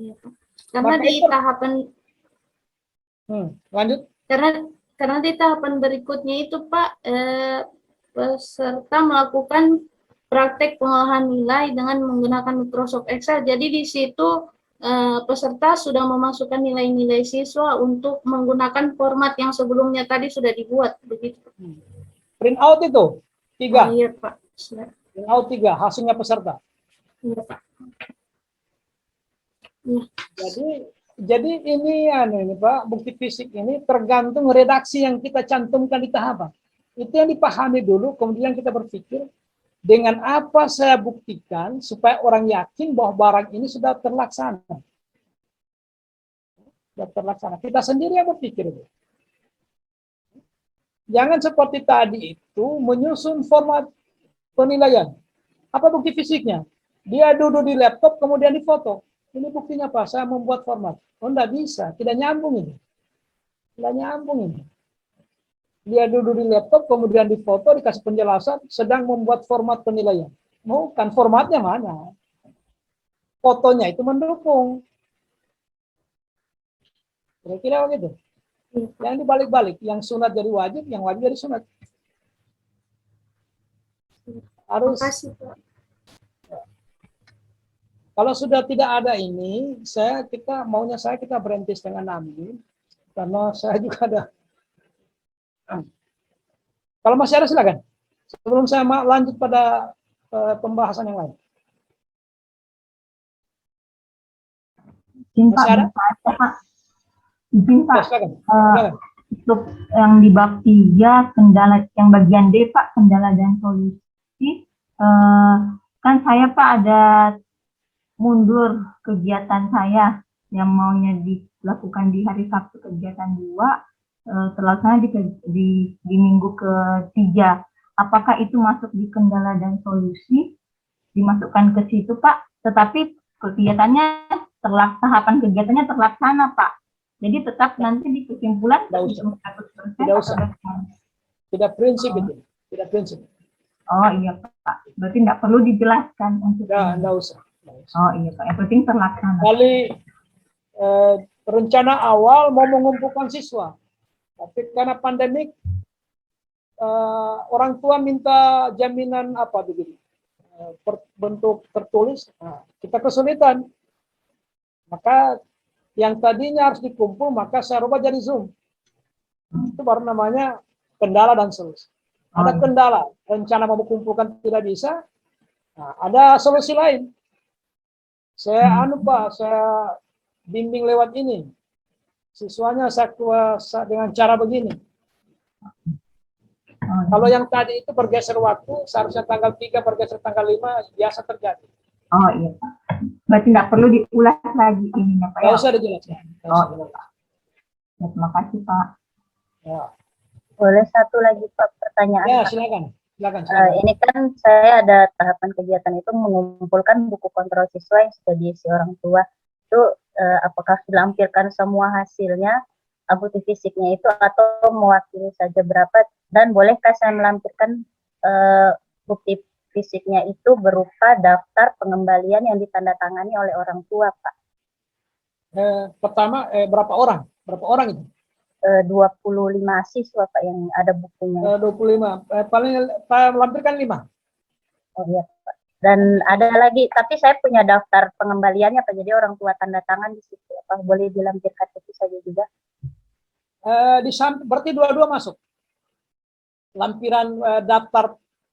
iya, Pak. Karena Maka di itu- tahapan Lanjut. karena di tahapan berikutnya itu Pak, peserta melakukan praktek pengolahan nilai dengan menggunakan Microsoft Excel. Jadi di situ peserta sudah memasukkan nilai-nilai siswa untuk menggunakan format yang sebelumnya tadi sudah dibuat, begitu. Print out itu 3. Iya Pak. Print out 3 hasilnya peserta. Iya Pak. Jadi ini Pak, bukti fisik ini tergantung redaksi yang kita cantumkan di tahapan. Itu yang dipahami dulu, kemudian kita berpikir dengan apa saya buktikan supaya orang yakin bahwa barang ini sudah terlaksana. Sudah terlaksana. Kita sendiri yang berpikir itu. Jangan seperti tadi itu menyusun format penilaian. Apa bukti fisiknya? Dia duduk di laptop kemudian difoto. Ini buktinya Pak, saya membuat format. Oh, enggak bisa, tidak nyambung ini. Tidak nyambung ini. Dia duduk di laptop, kemudian difoto, dikasih penjelasan, sedang membuat format penilaian. Bukan, formatnya mana? Fotonya itu mendukung. Kira-kira begitu. Yang dibalik-balik, yang sunat jadi wajib, yang wajib jadi sunat. Harus. Makasih Pak. Kalau sudah tidak ada ini, kita berhenti setengah 6 karena saya juga ada. Kalau masih ada silakan. Sebelum saya lanjut pada pembahasan yang lain. Masih ada? Izin Ya, Pak, silakan. Silakan. untuk yang di bab 3, kendala yang bagian D Pak, kendala dan solusi, kan saya Pak ada mundur kegiatan saya yang maunya dilakukan di hari Sabtu kegiatan 2, terlaksana di minggu ke-3. Apakah itu masuk di kendala dan solusi? Dimasukkan ke situ Pak, tetapi kegiatannya tahapan kegiatannya terlaksana Pak. Jadi tetap nanti di kesimpulan Tidak usah. 100%. Tidak usah. Tidak prinsip itu. Tidak prinsip. Oh iya Pak, berarti tidak perlu dijelaskan untuk Tidak usah. Oh iya Pak, yang penting terlaksana. Kali rencana awal mau mengumpulkan siswa, tapi karena pandemik orang tua minta jaminan apa begitu, bentuk tertulis, kita kesulitan. Maka yang tadinya harus dikumpul, maka saya rubah jadi Zoom. Itu baru namanya kendala dan solusi. Ada kendala, rencana mau kumpulkan tidak bisa, ada solusi lain. Saya saya bimbing lewat ini. Siswanya saya kuasa dengan cara begini. Kalau yang tadi itu bergeser waktu, seharusnya tanggal 3 bergeser tanggal 5, biasa terjadi. Oh iya Pak. Berarti tidak perlu diulas lagi ininya Pak. Tidak usah dijelaskan. Oh iya Pak. Ya, terima kasih Pak. Ya. Boleh satu lagi Pak pertanyaan? Ya, Pak? silakan. Ini kan saya ada tahapan kegiatan itu mengumpulkan buku kontrol siswa yang sudah diisi orang tua. Itu apakah dilampirkan semua hasilnya, bukti fisiknya itu, atau mewakili saja berapa? Dan bolehkah saya melampirkan bukti fisiknya itu berupa daftar pengembalian yang ditandatangani oleh orang tua, Pak? Pertama, berapa orang? Berapa orang itu? 25 siswa Pak yang ada bukunya. 25. Paling Pak lampirkan 5. Oh iya Pak. Dan ada lagi, tapi saya punya daftar pengembaliannya Pak, jadi orang tua tanda tangan di situ. Apa boleh dilampirkan itu saja juga? Berarti dua-dua masuk. Lampiran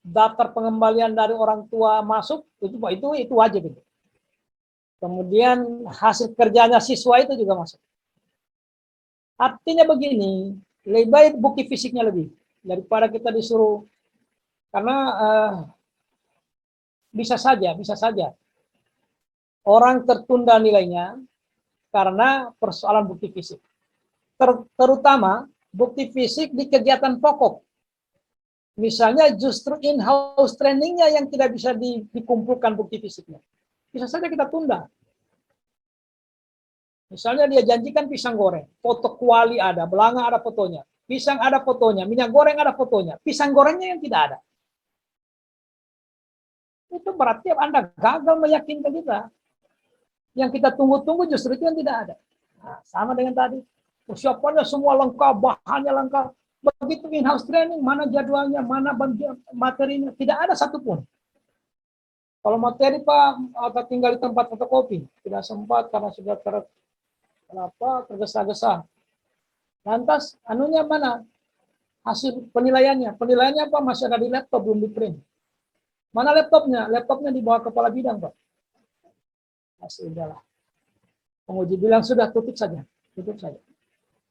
daftar pengembalian dari orang tua masuk, itu wajib itu. Kemudian hasil kerjanya siswa itu juga masuk. Artinya begini, lebih baik bukti fisiknya lebih daripada kita disuruh, karena bisa saja orang tertunda nilainya karena persoalan bukti fisik. Terutama bukti fisik di kegiatan pokok. Misalnya justru in-house trainingnya yang tidak bisa dikumpulkan bukti fisiknya. Bisa saja kita tunda. Misalnya dia janjikan pisang goreng, foto kuali ada, belanga ada fotonya, pisang ada fotonya, minyak goreng ada fotonya, pisang gorengnya yang tidak ada. Itu berarti Anda gagal meyakinkan kita. Yang kita tunggu-tunggu justru itu yang tidak ada. Nah, sama dengan tadi. Persiapannya semua lengkap, bahannya lengkap. Begitu in-house training, mana jadwalnya, mana materinya, tidak ada satupun. Kalau materi Pak, atau tinggal di tempat fotokopi, tidak sempat karena sudah tergesa-gesa. Lantas, anunya mana? Hasil penilaiannya. Penilaiannya apa? Masih ada di laptop, belum di print. Mana laptopnya? Laptopnya di bawah kepala bidang, Pak. Masih udahlah. Penguji bilang sudah tutup saja.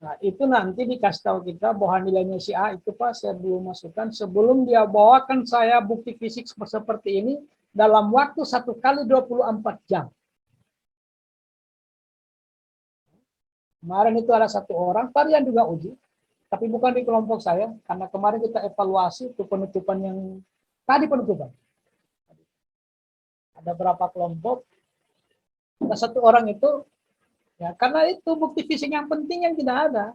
Nah, itu nanti dikasih tahu kita bahwa nilainya si A itu Pak, saya belum masukkan sebelum dia bawakan saya bukti fisik seperti ini dalam waktu 1 kali 24 jam. Kemarin itu ada 1 orang, varian juga uji, tapi bukan di kelompok saya, karena kemarin kita evaluasi itu penutupan yang tadi penutupan. Ada berapa kelompok, ada 1 orang itu, ya karena itu bukti fisik yang penting yang tidak ada.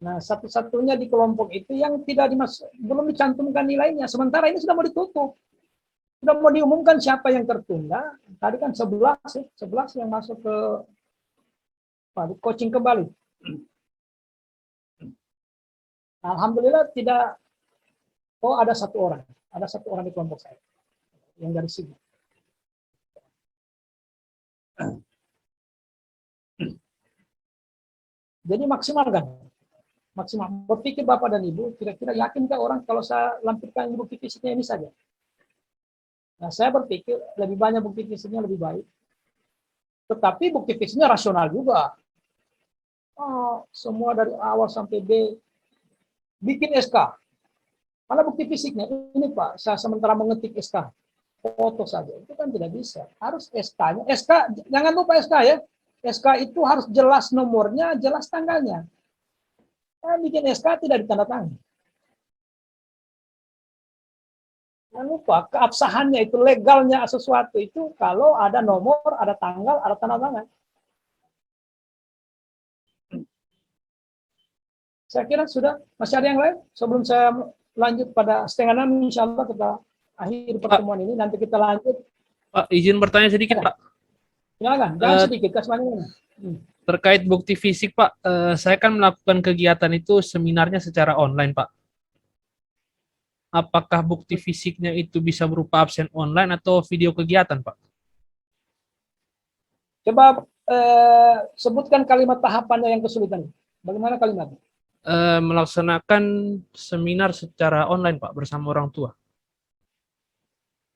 Nah, satu-satunya di kelompok itu yang belum dicantumkan nilainya, sementara ini sudah mau ditutup. Sudah mau diumumkan siapa yang tertunda, tadi kan 11 yang masuk ke coaching kembali. Alhamdulillah tidak. Oh, ada 1 orang. Ada 1 orang di kelompok saya yang dari sini. Jadi maksimalkan. Maksimal. Berpikir Bapak dan Ibu, kira-kira yakinkah orang kalau saya lampirkan bukti fisiknya ini saja? Nah, saya berpikir lebih banyak bukti fisiknya lebih baik. Tetapi bukti fisiknya rasional juga. Oh, semua dari awal sampai B. Bikin SK. Mana bukti fisiknya? Ini Pak, saya sementara mengetik SK. Foto saja. Itu kan tidak bisa. Harus SK-nya. SK, jangan lupa SK ya. SK itu harus jelas nomornya, jelas tanggalnya. Nah, bikin SK tidak ditandatangani. Jangan lupa, keabsahannya itu, legalnya sesuatu itu kalau ada nomor, ada tanggal, ada tanda tangan. Saya kira sudah. Masih ada yang lain? Sebelum saya lanjut pada 5:30, insya Allah kita akhir pertemuan ini. Nanti kita lanjut. Pak, izin bertanya sedikit, Ya. Pak. Silakan, jangan sedikit. Kasih. Terkait bukti fisik, Pak, saya kan melakukan kegiatan itu seminarnya secara online, Pak. Apakah bukti fisiknya itu bisa berupa absen online atau video kegiatan, Pak? Coba sebutkan kalimat tahapannya yang kesulitan. Bagaimana kalimatnya? Melaksanakan seminar secara online, Pak, bersama orang tua.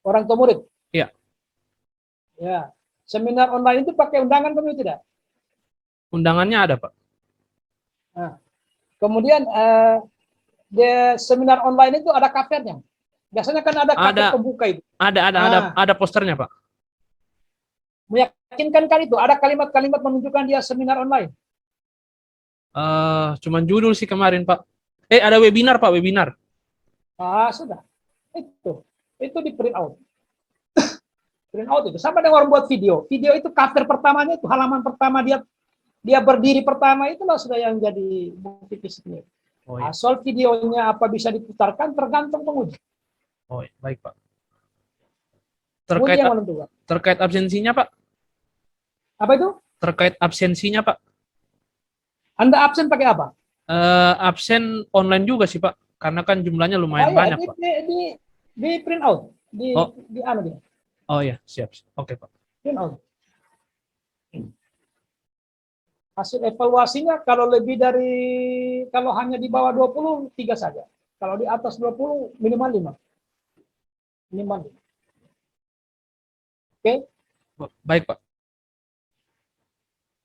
Orang tua murid? Iya. Ya. Seminar online itu pakai undangan atau tidak? Undangannya ada, Pak. Nah, kemudian di seminar online itu ada covernya. Biasanya kan ada cover pembuka itu. Ada posternya, Pak. Meyakinkan kan itu? Ada kalimat-kalimat menunjukkan dia seminar online? Cuman judul sih kemarin, Pak. Ada webinar, Pak, webinar. Sudah. Itu di print out. Print out itu sama dengan orang buat video. Video itu cover pertamanya itu halaman pertama dia berdiri pertama itu sudah yang jadi bukti fisiknya. Oh, iya. Soal videonya apa bisa diputarkan tergantung penguji. Oh, iya. Baik, Pak. Penguji yang menentukan. Terkait absensinya, Pak? Apa itu? Terkait absensinya, Pak? Anda absen pakai apa? Absen online juga sih Pak, karena kan jumlahnya lumayan iya, banyak Pak. di print out, Oh. di anu dia, Oh ya, siap. Oke Pak. print out. Hasil evaluasinya kalau kalau hanya di bawah 20, 3 saja. Kalau di atas 20, minimal 5. Minimal 5. Oke. Baik Pak.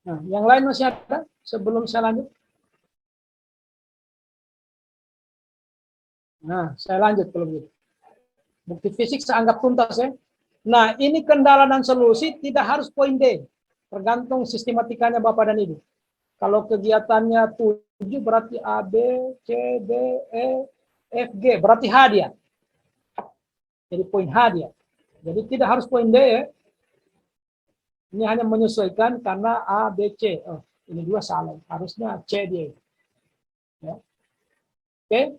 Nah, yang lain masih ada sebelum saya lanjut? Nah, saya lanjut kalau begitu. Bukti fisik saya anggap tuntas ya. Nah, ini kendala dan solusi tidak harus poin D. Tergantung sistematikanya Bapak dan Ibu. Kalau kegiatannya 7 berarti A, B, C, D, E, F, G. Berarti H dia. Jadi poin H dia. Jadi tidak harus poin D ya. Ini hanya menyesuaikan karena A, B, C. Oh, ini 2 salah. Harusnya C dia. Ya. Oke.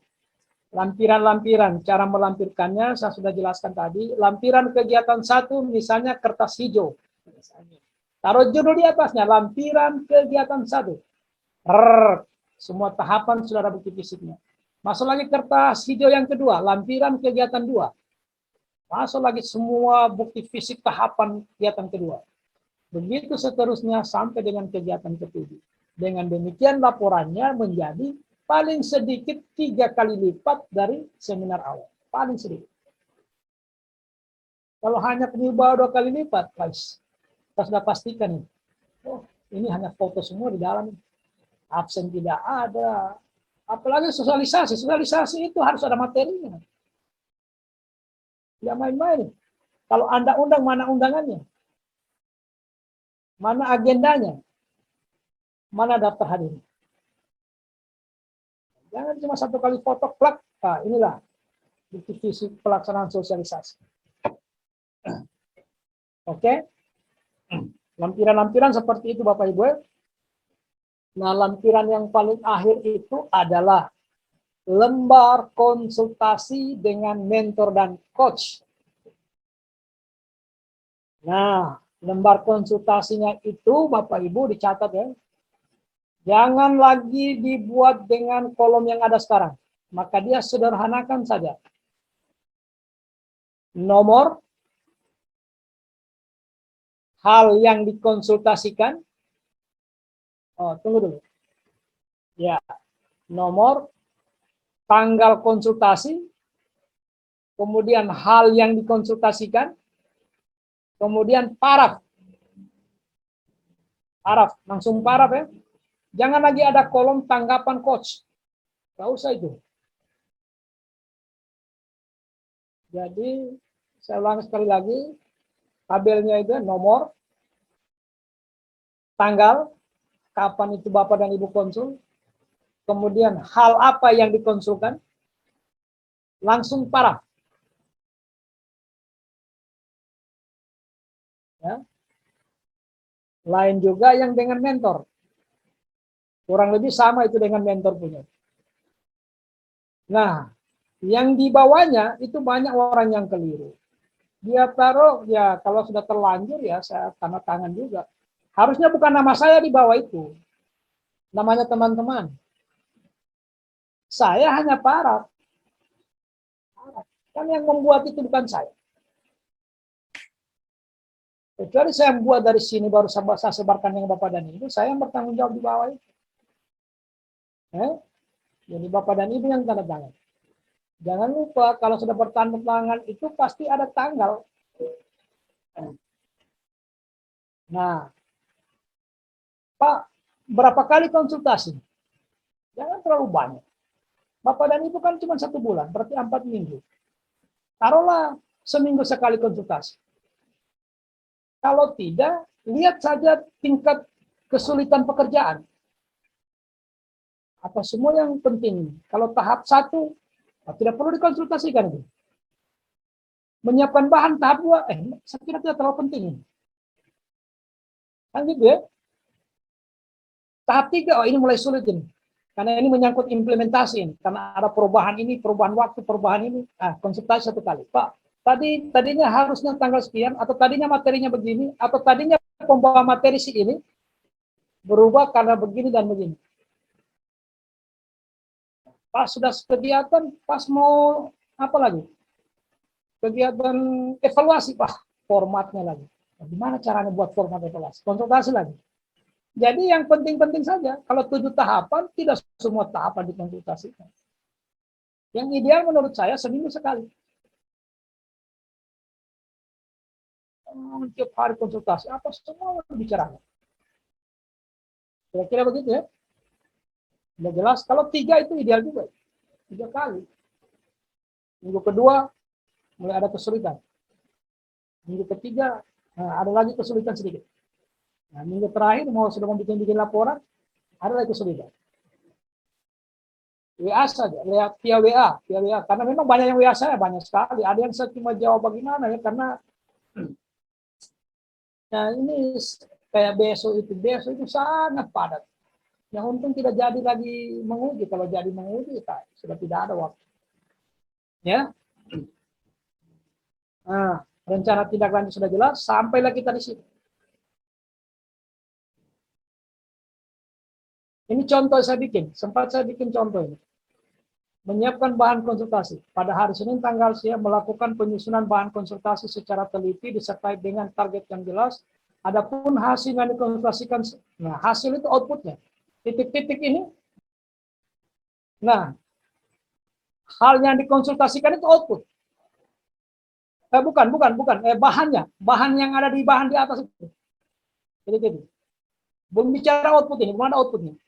Lampiran-lampiran. Cara melampirkannya saya sudah jelaskan tadi. Lampiran kegiatan 1 misalnya kertas hijau. Taruh judul di atasnya. Lampiran kegiatan 1. Semua tahapan sudah ada bukti fisiknya. Masuk lagi kertas hijau yang kedua. Lampiran kegiatan 2. Masuk lagi semua bukti fisik tahapan kegiatan kedua. Begitu seterusnya sampai dengan kegiatan ke-7. Dengan demikian laporannya menjadi paling sedikit 3 kali lipat dari seminar awal. Paling sedikit. Kalau hanya bawah 2 kali lipat, guys, kita sudah pastikan ini. Oh, ini hanya foto semua di dalam. Absen tidak ada. Apalagi sosialisasi. Sosialisasi itu harus ada materinya. Tidak main-main. Kalau Anda undang, mana undangannya? Mana agendanya? Mana daftar hadir? Jangan cuma 1 kali foto, plak. Nah, inilah bukti fisik pelaksanaan sosialisasi. Oke. Lampiran-lampiran seperti itu Bapak Ibu. Nah, lampiran yang paling akhir itu adalah lembar konsultasi dengan mentor dan coach. Nah, lembar konsultasinya itu Bapak Ibu dicatat ya. Jangan lagi dibuat dengan kolom yang ada sekarang. Maka dia sederhanakan saja. Nomor, hal yang dikonsultasikan. Oh, tunggu dulu. Ya, nomor, tanggal konsultasi, kemudian hal yang dikonsultasikan, kemudian paraf. Paraf, langsung paraf ya. Jangan lagi ada kolom tanggapan coach. Gak usah itu. Jadi, saya ulang sekali lagi. Tabelnya itu nomor, tanggal, kapan itu Bapak dan Ibu konsul, kemudian hal apa yang dikonsulkan, langsung paraf. Ya. Lain juga yang dengan mentor. Kurang lebih sama itu dengan mentor punya. Nah, yang di bawahnya itu banyak orang yang keliru. Dia taruh, ya kalau sudah terlanjur ya saya tanda tangan juga. Harusnya bukan nama saya di bawah itu. Namanya teman-teman. Saya hanya paraf. Kan yang membuat itu bukan saya. Kecuali saya membuat dari sini baru saya sebarkan yang Bapak dan Ibu, saya yang bertanggung jawab di bawah itu. Jadi Bapak dan Ibu yang tanda tangan. Jangan lupa kalau sudah bertanda tangan itu pasti ada tanggal. Nah, Pak, berapa kali konsultasi? Jangan terlalu banyak. Bapak dan Ibu kan cuma 1 bulan, berarti 4 minggu. Taruhlah seminggu sekali konsultasi. Kalau tidak, lihat saja tingkat kesulitan pekerjaan. Apa semua yang penting. Kalau tahap 1, tidak perlu dikonsultasikan itu. Menyiapkan bahan tahap 2, saya kira tidak terlalu penting. Kan gitu ya. Tahap 3, ini mulai sulit ini. Karena ini menyangkut implementasi ini. Karena ada perubahan ini, perubahan waktu, perubahan ini. Konsultasi 1 kali. Pak, tadinya harusnya tanggal sekian, atau tadinya materinya begini, atau tadinya pembawa materi si ini, berubah karena begini dan begini. Pas sudah kegiatan, pas mau apa lagi? Kegiatan evaluasi, Pak, formatnya lagi. Gimana caranya buat format evaluasi? Konsultasi lagi. Jadi yang penting-penting saja. Kalau 7 tahapan, tidak semua tahapan dikonsultasikan. Yang ideal menurut saya seminggu sekali. Tiap hari konsultasi, apa semua bicaranya. Kira-kira begitu ya. Sudah jelas. Kalau 3 itu ideal juga. 3 kali. Minggu kedua, mulai ada kesulitan. Minggu ketiga, ada lagi kesulitan sedikit. Nah, minggu terakhir, sudah mau bikin laporan, ada lagi kesulitan. WA saja, lihat via WA. Karena memang banyak yang WA saya, banyak sekali. Ada yang saya cuma jawab bagaimana ya, karena nah ini kayak besok itu sangat padat. Yang untung tidak jadi lagi menguji. Kalau jadi menguji, sudah tidak ada waktu. Ya. Nah, rencana tindak lanjut sudah jelas, sampailah kita di sini. Ini contoh saya bikin, sempat saya bikin contoh ini. Menyiapkan bahan konsultasi. Pada hari Senin tanggal siang melakukan penyusunan bahan konsultasi secara teliti disertai dengan target yang jelas. Adapun hasil yang dikonsultasikan, nah hasil itu outputnya. Titik-titik ini. Nah, hal yang dikonsultasikan itu output. Bukan. Bahannya. Bahan yang ada di bahan di atas itu. Jadi. Belum bicara output ini, belum ada outputnya.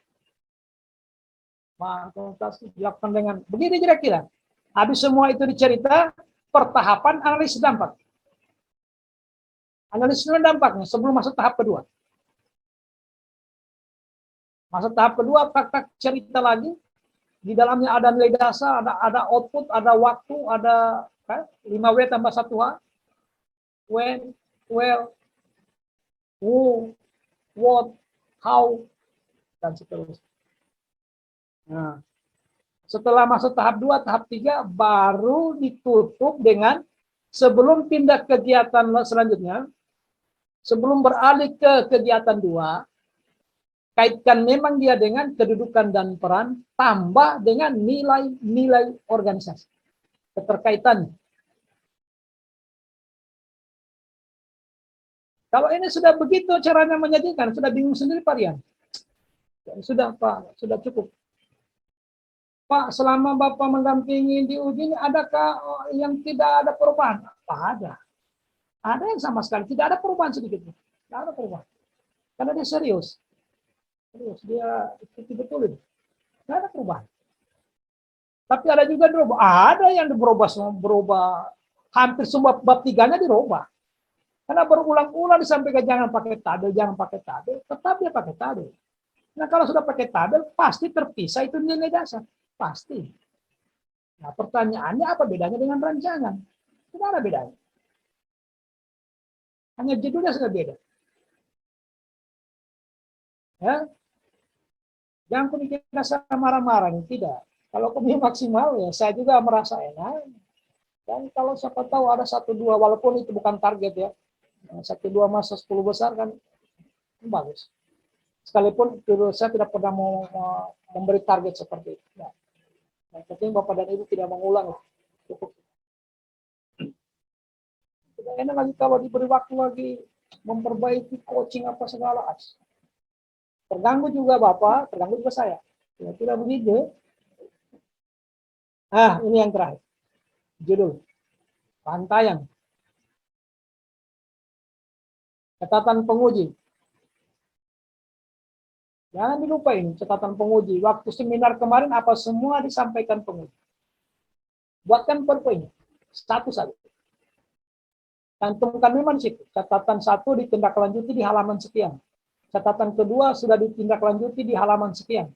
Konsultasi dilakukan dengan begini kira-kira. Habis semua itu dicerita, pertahapan analisis dampak. Analisis dampaknya sebelum masuk tahap kedua. Masuk tahap kedua, praktek cerita lagi. Di dalamnya ada nilai dasar, ada output, ada waktu, ada 5W tambah 1H. When, where, who, what, how, dan seterusnya. Nah, setelah masuk tahap 2, tahap 3, baru ditutup dengan sebelum pindah kegiatan selanjutnya, sebelum beralih ke kegiatan 2, kaitkan memang dia dengan kedudukan dan peran, tambah dengan nilai-nilai organisasi. Keterkaitannya. Kalau ini sudah begitu caranya menyajikan, sudah bingung sendiri Pak Rian. Sudah Pak, sudah cukup. Pak, selama Bapak mendampingi di uji ini, adakah yang tidak ada perubahan? Apa ada? Ada yang sama sekali tidak ada perubahan sedikit. Tidak ada perubahan. Karena dia serius. Dia betul-betul. Tidak ada perubahan. Tapi ada juga berubah. Ada yang berubah. Hampir semua bab 3-nya dirubah. Karena berulang-ulang disampaikan jangan pakai tabel, tetap dia pakai tabel. Nah kalau sudah pakai tabel, pasti terpisah itu nilai dasar. Pasti. Nah pertanyaannya apa bedanya dengan rancangan? Tidak ada bedanya. Hanya judulnya sudah beda. Ya. Jangan pikir saya marah-marah, tidak. Kalau kami maksimal, ya saya juga merasa enak. Dan kalau siapa tahu ada 1-2, walaupun itu bukan target ya, 1-2 masa 10 besar kan bagus. Sekalipun saya tidak pernah mau memberi target seperti itu. Nah, yang penting Bapak dan Ibu tidak mengulang. Cukup. Tidak enak lagi kalau diberi waktu lagi memperbaiki coaching apa segala. Terganggu juga Bapak, terganggu juga saya. Ya, tidak begitu. Ini yang terakhir. Judul. Pantaian. Catatan penguji. Jangan dilupain catatan penguji. Waktu seminar kemarin apa semua disampaikan penguji. Buatkan PowerPoint. Satu saja. Cantumkan memang di situ. Catatan 1 ditindaklanjuti di halaman sekian. Catatan kedua sudah ditindaklanjuti di halaman sekian.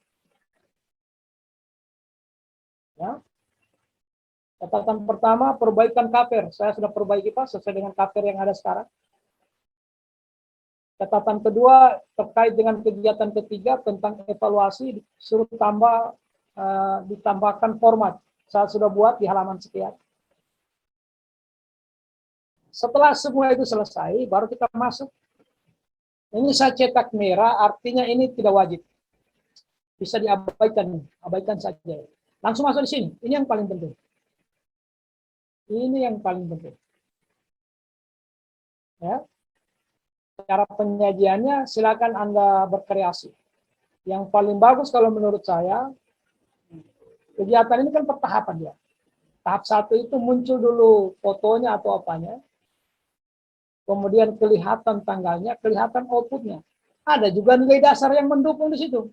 Ya. Catatan pertama, perbaikan KPR. Saya sudah perbaiki Pak, sesuai dengan KPR yang ada sekarang. Catatan kedua, terkait dengan kegiatan ketiga tentang evaluasi, suruh ditambahkan format. Saya sudah buat di halaman sekian. Setelah semua itu selesai, baru kita masuk. Ini saya cetak merah, artinya ini tidak wajib. Bisa diabaikan, abaikan saja. Langsung masuk di sini. Ini yang paling penting. Ini yang paling penting. Ya. Cara penyajiannya silakan Anda berkreasi. Yang paling bagus kalau menurut saya, kegiatan ini kan pertahapan dia. Tahap 1 itu muncul dulu fotonya atau apanya. Kemudian kelihatan tanggalnya, kelihatan outputnya. Ada juga nilai dasar yang mendukung di situ.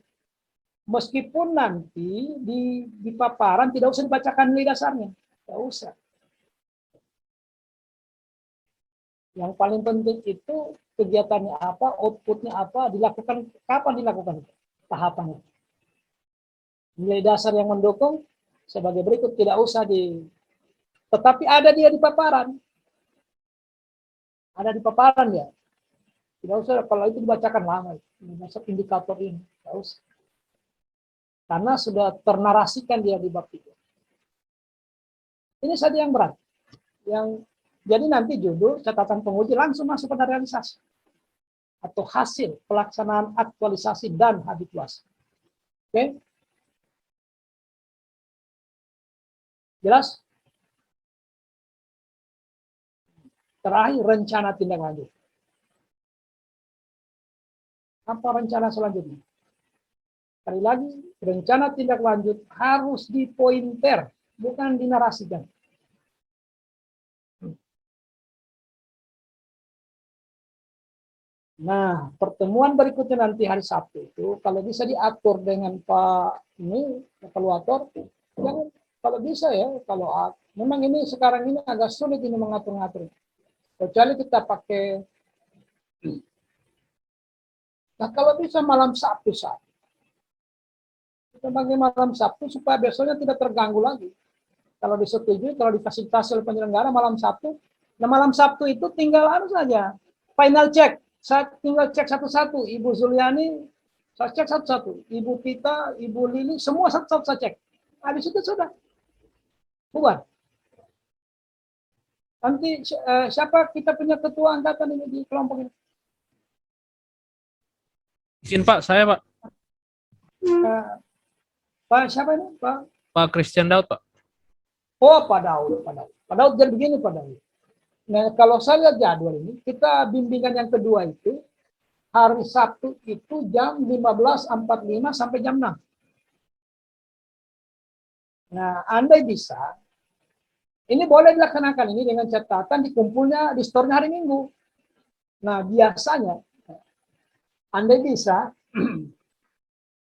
Meskipun nanti di paparan tidak usah dibacakan nilai dasarnya. Tidak usah. Yang paling penting itu kegiatannya apa, outputnya apa, dilakukan kapan dilakukan, tahapannya. Nilai dasar yang mendukung sebagai berikut, tidak usah tetapi ada dia di paparan. Ada di paparan ya. Tidak usah kalau itu dibacakan lama. Masuk indikator ini, tidak usah. Karena sudah ternarasikan dia di bab 3. Ini saja yang berat. Jadi nanti judul catatan penguji langsung masuk pada realisasi atau hasil pelaksanaan aktualisasi dan habituasi. Oke? Jelas? Terakhir, rencana tindak lanjut. Apa rencana selanjutnya? Sekali lagi, rencana tindak lanjut harus dipointer, bukan dinarasikan. Nah, pertemuan berikutnya nanti hari Sabtu itu, kalau bisa diatur dengan Pak evaluator, yang kalau bisa ya, kalau memang ini sekarang ini agak sulit ini mengatur-ngatur. Kecuali kita pakai, nah kalau bisa malam Sabtu saat. Kita pakai malam Sabtu supaya besoknya tidak terganggu lagi. Kalau disetujui, kalau difasilitasi oleh penyelenggara malam Sabtu, nah malam Sabtu itu tinggal saja, final check. Saya tinggal cek satu-satu. Ibu Zuliani, saya cek satu-satu. Ibu Pita, Ibu Lili, semua satu-satu saya cek. Habis itu sudah. Bukan. Nanti siapa kita punya ketua angkatan ini di kelompok ini? Izin Pak, saya Pak. Pak siapa ini? Pak Christian Daud Pak. Oh, Pak Daud. Pak Daud jadi begini Pak Daud. Nah, kalau saya lihat jadwal ini, kita bimbingan yang kedua itu, hari Sabtu itu jam 15.45 sampai jam 6. Nah, andai bisa, ini boleh dilaksanakan ini dengan catatan dikumpulnya di store-nya hari Minggu. Nah, biasanya, andai bisa,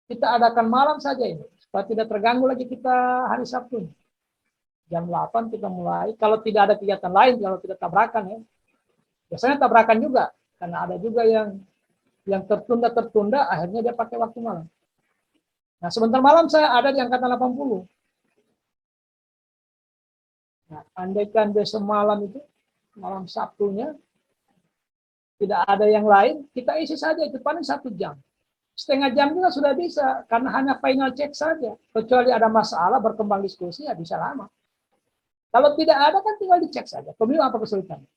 kita adakan malam saja ini, supaya tidak terganggu lagi kita hari Sabtu. Jam 8 kita mulai, kalau tidak ada kegiatan lain, kalau tidak tabrakan ya. Biasanya tabrakan juga, karena ada juga yang tertunda, akhirnya dia pakai waktu malam. Nah, sebentar malam saya ada di angkatan 80. Nah, andaikan besok malam itu, malam Sabtunya, tidak ada yang lain, kita isi saja, itu paling 1 jam. Setengah jam juga sudah bisa, karena hanya final check saja. Kecuali ada masalah, berkembang diskusi, ya bisa lama. Kalau tidak ada kan tinggal dicek saja. Kemudian apa kesulitannya?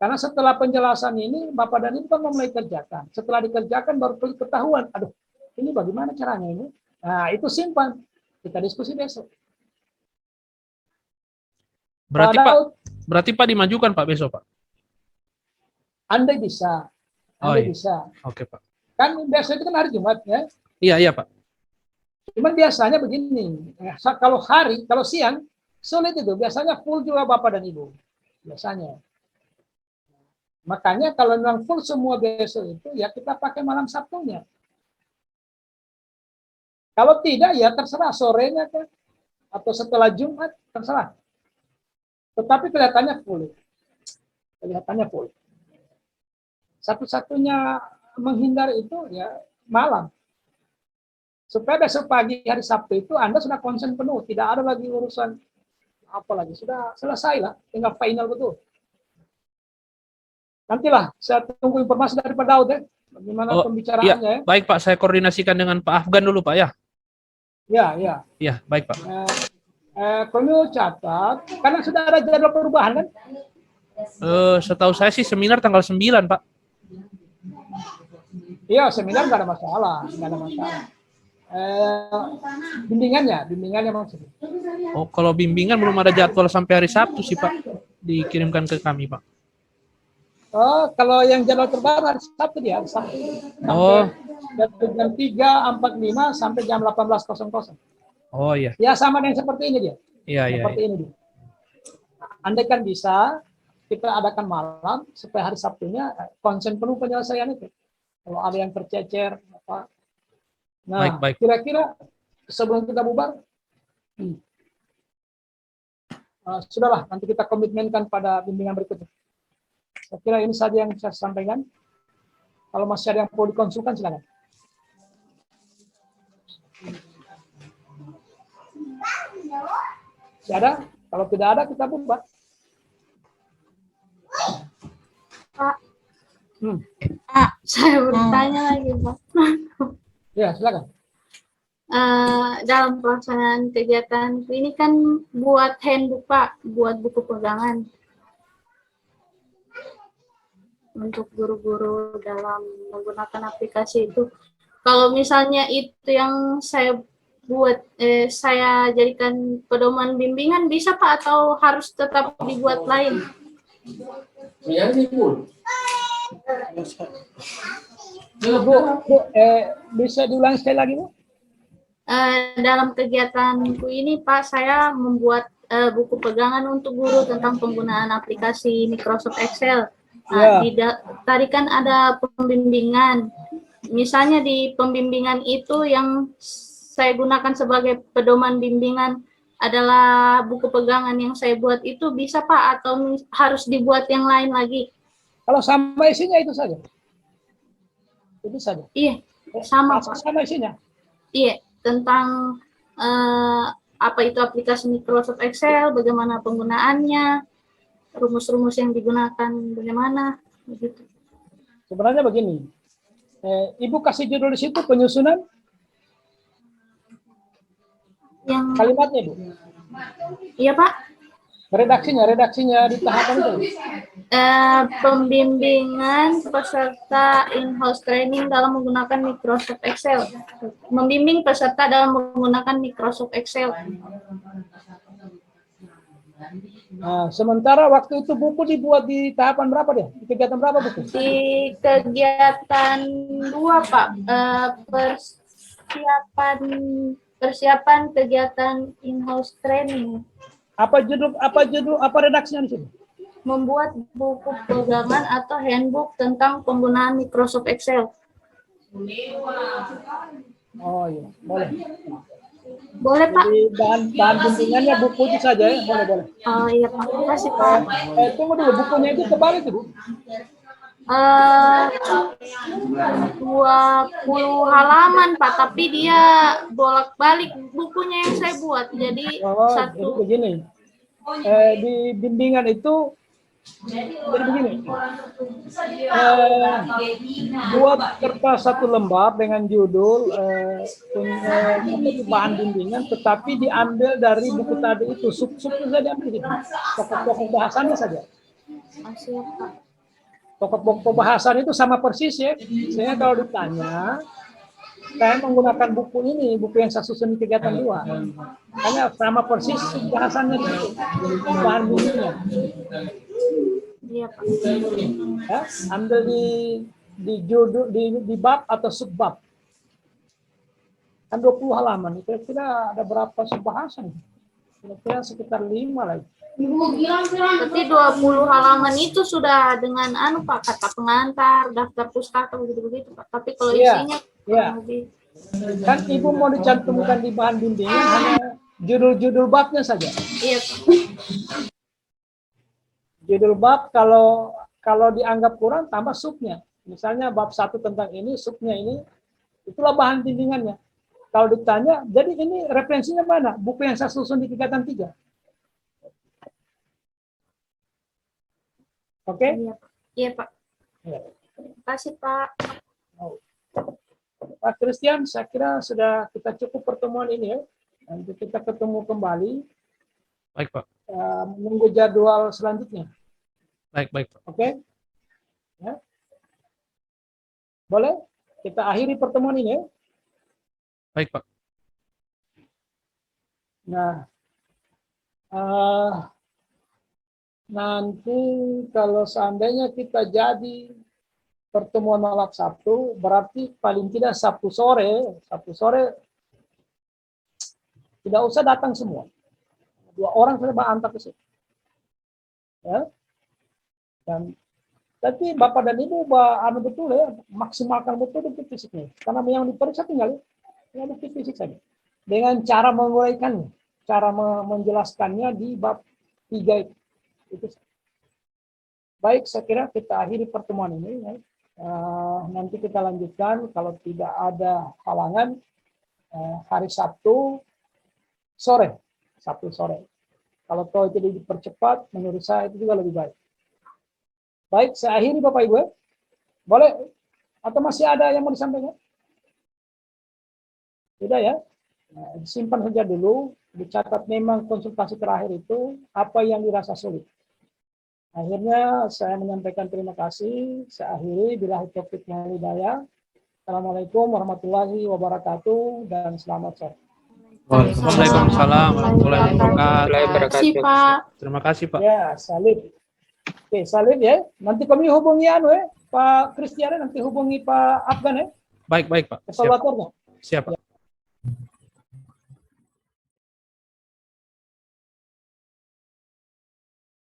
Karena setelah penjelasan ini, Bapak dan Ibu kan mulai kerjakan. Setelah dikerjakan baru ketahuan. Aduh, ini bagaimana caranya ini? Nah, itu simpan. Kita diskusi besok. Berarti Pak dimajukan Pak besok Pak? Andai bisa. Bisa. Oke Pak. Kan biasanya itu kan hari Jumat ya? Iya Pak. Cuman biasanya begini. Kalau siang, sulit itu. Biasanya full juga Bapak dan Ibu. Biasanya. Makanya kalau memang full semua besok itu, ya kita pakai malam Sabtunya. Kalau tidak, ya terserah sorenya kan. Atau setelah Jumat, terserah. Tetapi kelihatannya full. Satu-satunya menghindar itu ya malam. Supaya besok pagi hari Sabtu itu Anda sudah konsen penuh. Tidak ada lagi urusan apalagi, sudah selesai lah, tinggal final betul. Nantilah saya tunggu informasi dari Pak Daud ya, bagaimana pembicaraannya ya. Baik Pak, saya koordinasikan dengan Pak Afgan dulu Pak ya. Ya. Iya, baik Pak. Perlu catat, karena sudah ada jadwal perubahan kan? Setahu saya sih seminar tanggal 9 Pak. Iya, seminar nggak ada masalah, Bimbingannya maksudnya. Oh, kalau bimbingan belum ada jadwal sampai hari Sabtu sih, Pak. Dikirimkan ke kami, Pak. Oh, kalau yang jadwal terbaru hari Sabtu dia, hari Sabtu. Oh. Dari jam 3.45 sampai jam 18.00. Oh iya. Ya sama dengan seperti ini dia. Iya, iya. Seperti ini dia. Andai kan bisa, kita adakan malam supaya hari Sabtunya konsen penuh penyelesaian itu. Kalau ada yang tercecer, apa. Nah, Baik. kira-kira sebelum kita bubar, sudahlah, nanti kita komitmenkan pada bimbingan berikutnya. Saya kira ini saja yang saya sampaikan. Kalau masih ada yang perlu dikonsulkan, silakan. Tidak ada? Kalau tidak ada, kita bubar. Pak, saya bertanya lagi, Pak. Ya, silakan. Dalam pelaksanaan kegiatan ini kan buat handbook, Pak, buat buku pegangan untuk guru-guru dalam menggunakan aplikasi itu. Kalau misalnya itu yang saya buat, saya jadikan pedoman bimbingan, bisa Pak, atau harus tetap dibuat lain? Bu, bisa diulang sekali lagi, Bu? Dalam kegiatanku ini, Pak, saya membuat buku pegangan untuk guru tentang penggunaan aplikasi Microsoft Excel. Tadi kan ada pembimbingan. Misalnya di pembimbingan itu yang saya gunakan sebagai pedoman bimbingan adalah buku pegangan yang saya buat itu, bisa Pak, atau harus dibuat yang lain lagi? Kalau sama isinya itu saja. Itu saja. Iya, sama Pak. Sama isinya. Iya, tentang apa itu aplikasi Microsoft Excel, bagaimana penggunaannya, rumus-rumus yang digunakan bagaimana, begitu. Sebenarnya begini, Ibu kasih judul di situ penyusunan Yang kalimatnya, Bu. iya Pak, Redaksinya di tahapan itu. pembimbingan peserta in-house training dalam menggunakan Microsoft Excel. Membimbing peserta dalam menggunakan Microsoft Excel. Nah, sementara waktu itu buku dibuat di tahapan berapa dia? Di kegiatan berapa buku? Di kegiatan 2 Pak, persiapan kegiatan in-house training. Apa redaksinya di sini? Membuat buku pegangan atau handbook tentang penggunaan Microsoft Excel. Oh iya, boleh. Boleh Pak? Jadi bahan bimbingannya buku itu saja ya, boleh. Oh iya Pak, terima kasih Pak. Tunggu dulu, bukunya itu tebal itu, Bu? 20 halaman Pak, tapi dia bolak-balik bukunya yang saya buat. Jadi Jadi begini, di bimbingan itu jadi begini, buat kertas satu lembar dengan judul bahan bimbingan, tetapi diambil dari buku tadi itu, sub-subnya saja diambil gitu, pokok-pokok bahasannya saja. Pokok-pokok bahasan itu sama persis ya. Saya kalau ditanya, saya menggunakan buku ini, buku yang saya susun di kegiatan 2. Hanya sama persis bahasannya itu, bahan bimbingnya. Iya Pak. Ya, ambil di judul di bab atau subbab. Kan 20 halaman. Kira-kira ada berapa subbahasan? Kira-kira sekitar 5 lagi. Berarti 20 halaman itu sudah dengan Pak, kata pengantar, daftar pustaka begitu-begitu Pak. Tapi kalau isinya kurang lebih. Kan Ibu mau dicantumkan di bahan bimbingan hanya judul-judul babnya saja. Iya Pak. Judul bab kalau dianggap kurang tambah subnya. Misalnya bab 1 tentang ini, subnya ini, itulah bahan bimbingannya. Kalau ditanya, jadi ini referensinya mana? Buku yang saya susun di kegiatan 3. Oke? Iya Pak. Ya. Terima kasih Pak. Pak Christian, saya kira sudah kita cukup pertemuan ini ya. Nanti kita ketemu kembali. Baik, Pak. Menunggu jadwal selanjutnya. Baik, Pak. Oke? Ya. Boleh? Kita akhiri pertemuan ini ya. Baik, Pak. Nah, nanti kalau seandainya kita jadi pertemuan malam Sabtu, berarti paling tidak Sabtu sore tidak usah datang semua. 2 orang saja antar ke situ. Ya. Dan tapi Bapak dan Ibu betul ya, maksimalkan betul bukti fisiknya. Karena yang diperiksa tinggal bukti fisik saja. Dengan cara menguraikannya, cara menjelaskannya di bab 3 itu. Baik, saya kira kita akhiri pertemuan ini. Ya. Nanti kita lanjutkan kalau tidak ada halangan hari Sabtu sore. Kalau toh itu dipercepat, menurut saya itu juga lebih baik. Baik, saya akhiri Bapak Ibu. Boleh? Atau masih ada yang mau disampaikan? Tidak ya? Nah, simpan saja dulu. Dicatat memang konsultasi terakhir itu apa yang dirasa sulit. Akhirnya saya menyampaikan terima kasih. Saya akhiri. Billahi taufiq wal hidayah. Assalamualaikum warahmatullahi wabarakatuh dan selamat sore. Waalaikumsalam warahmatullahi wabarakatuh. Terima kasih, Pak. Terima kasih, Pak. Ya, salib. Oke, salib ya. Nanti kami hubungi Pak Kristiana, nanti hubungi Pak Afgan ya. Baik, Pak. Siap. Evaluatornya. Siap, Pak.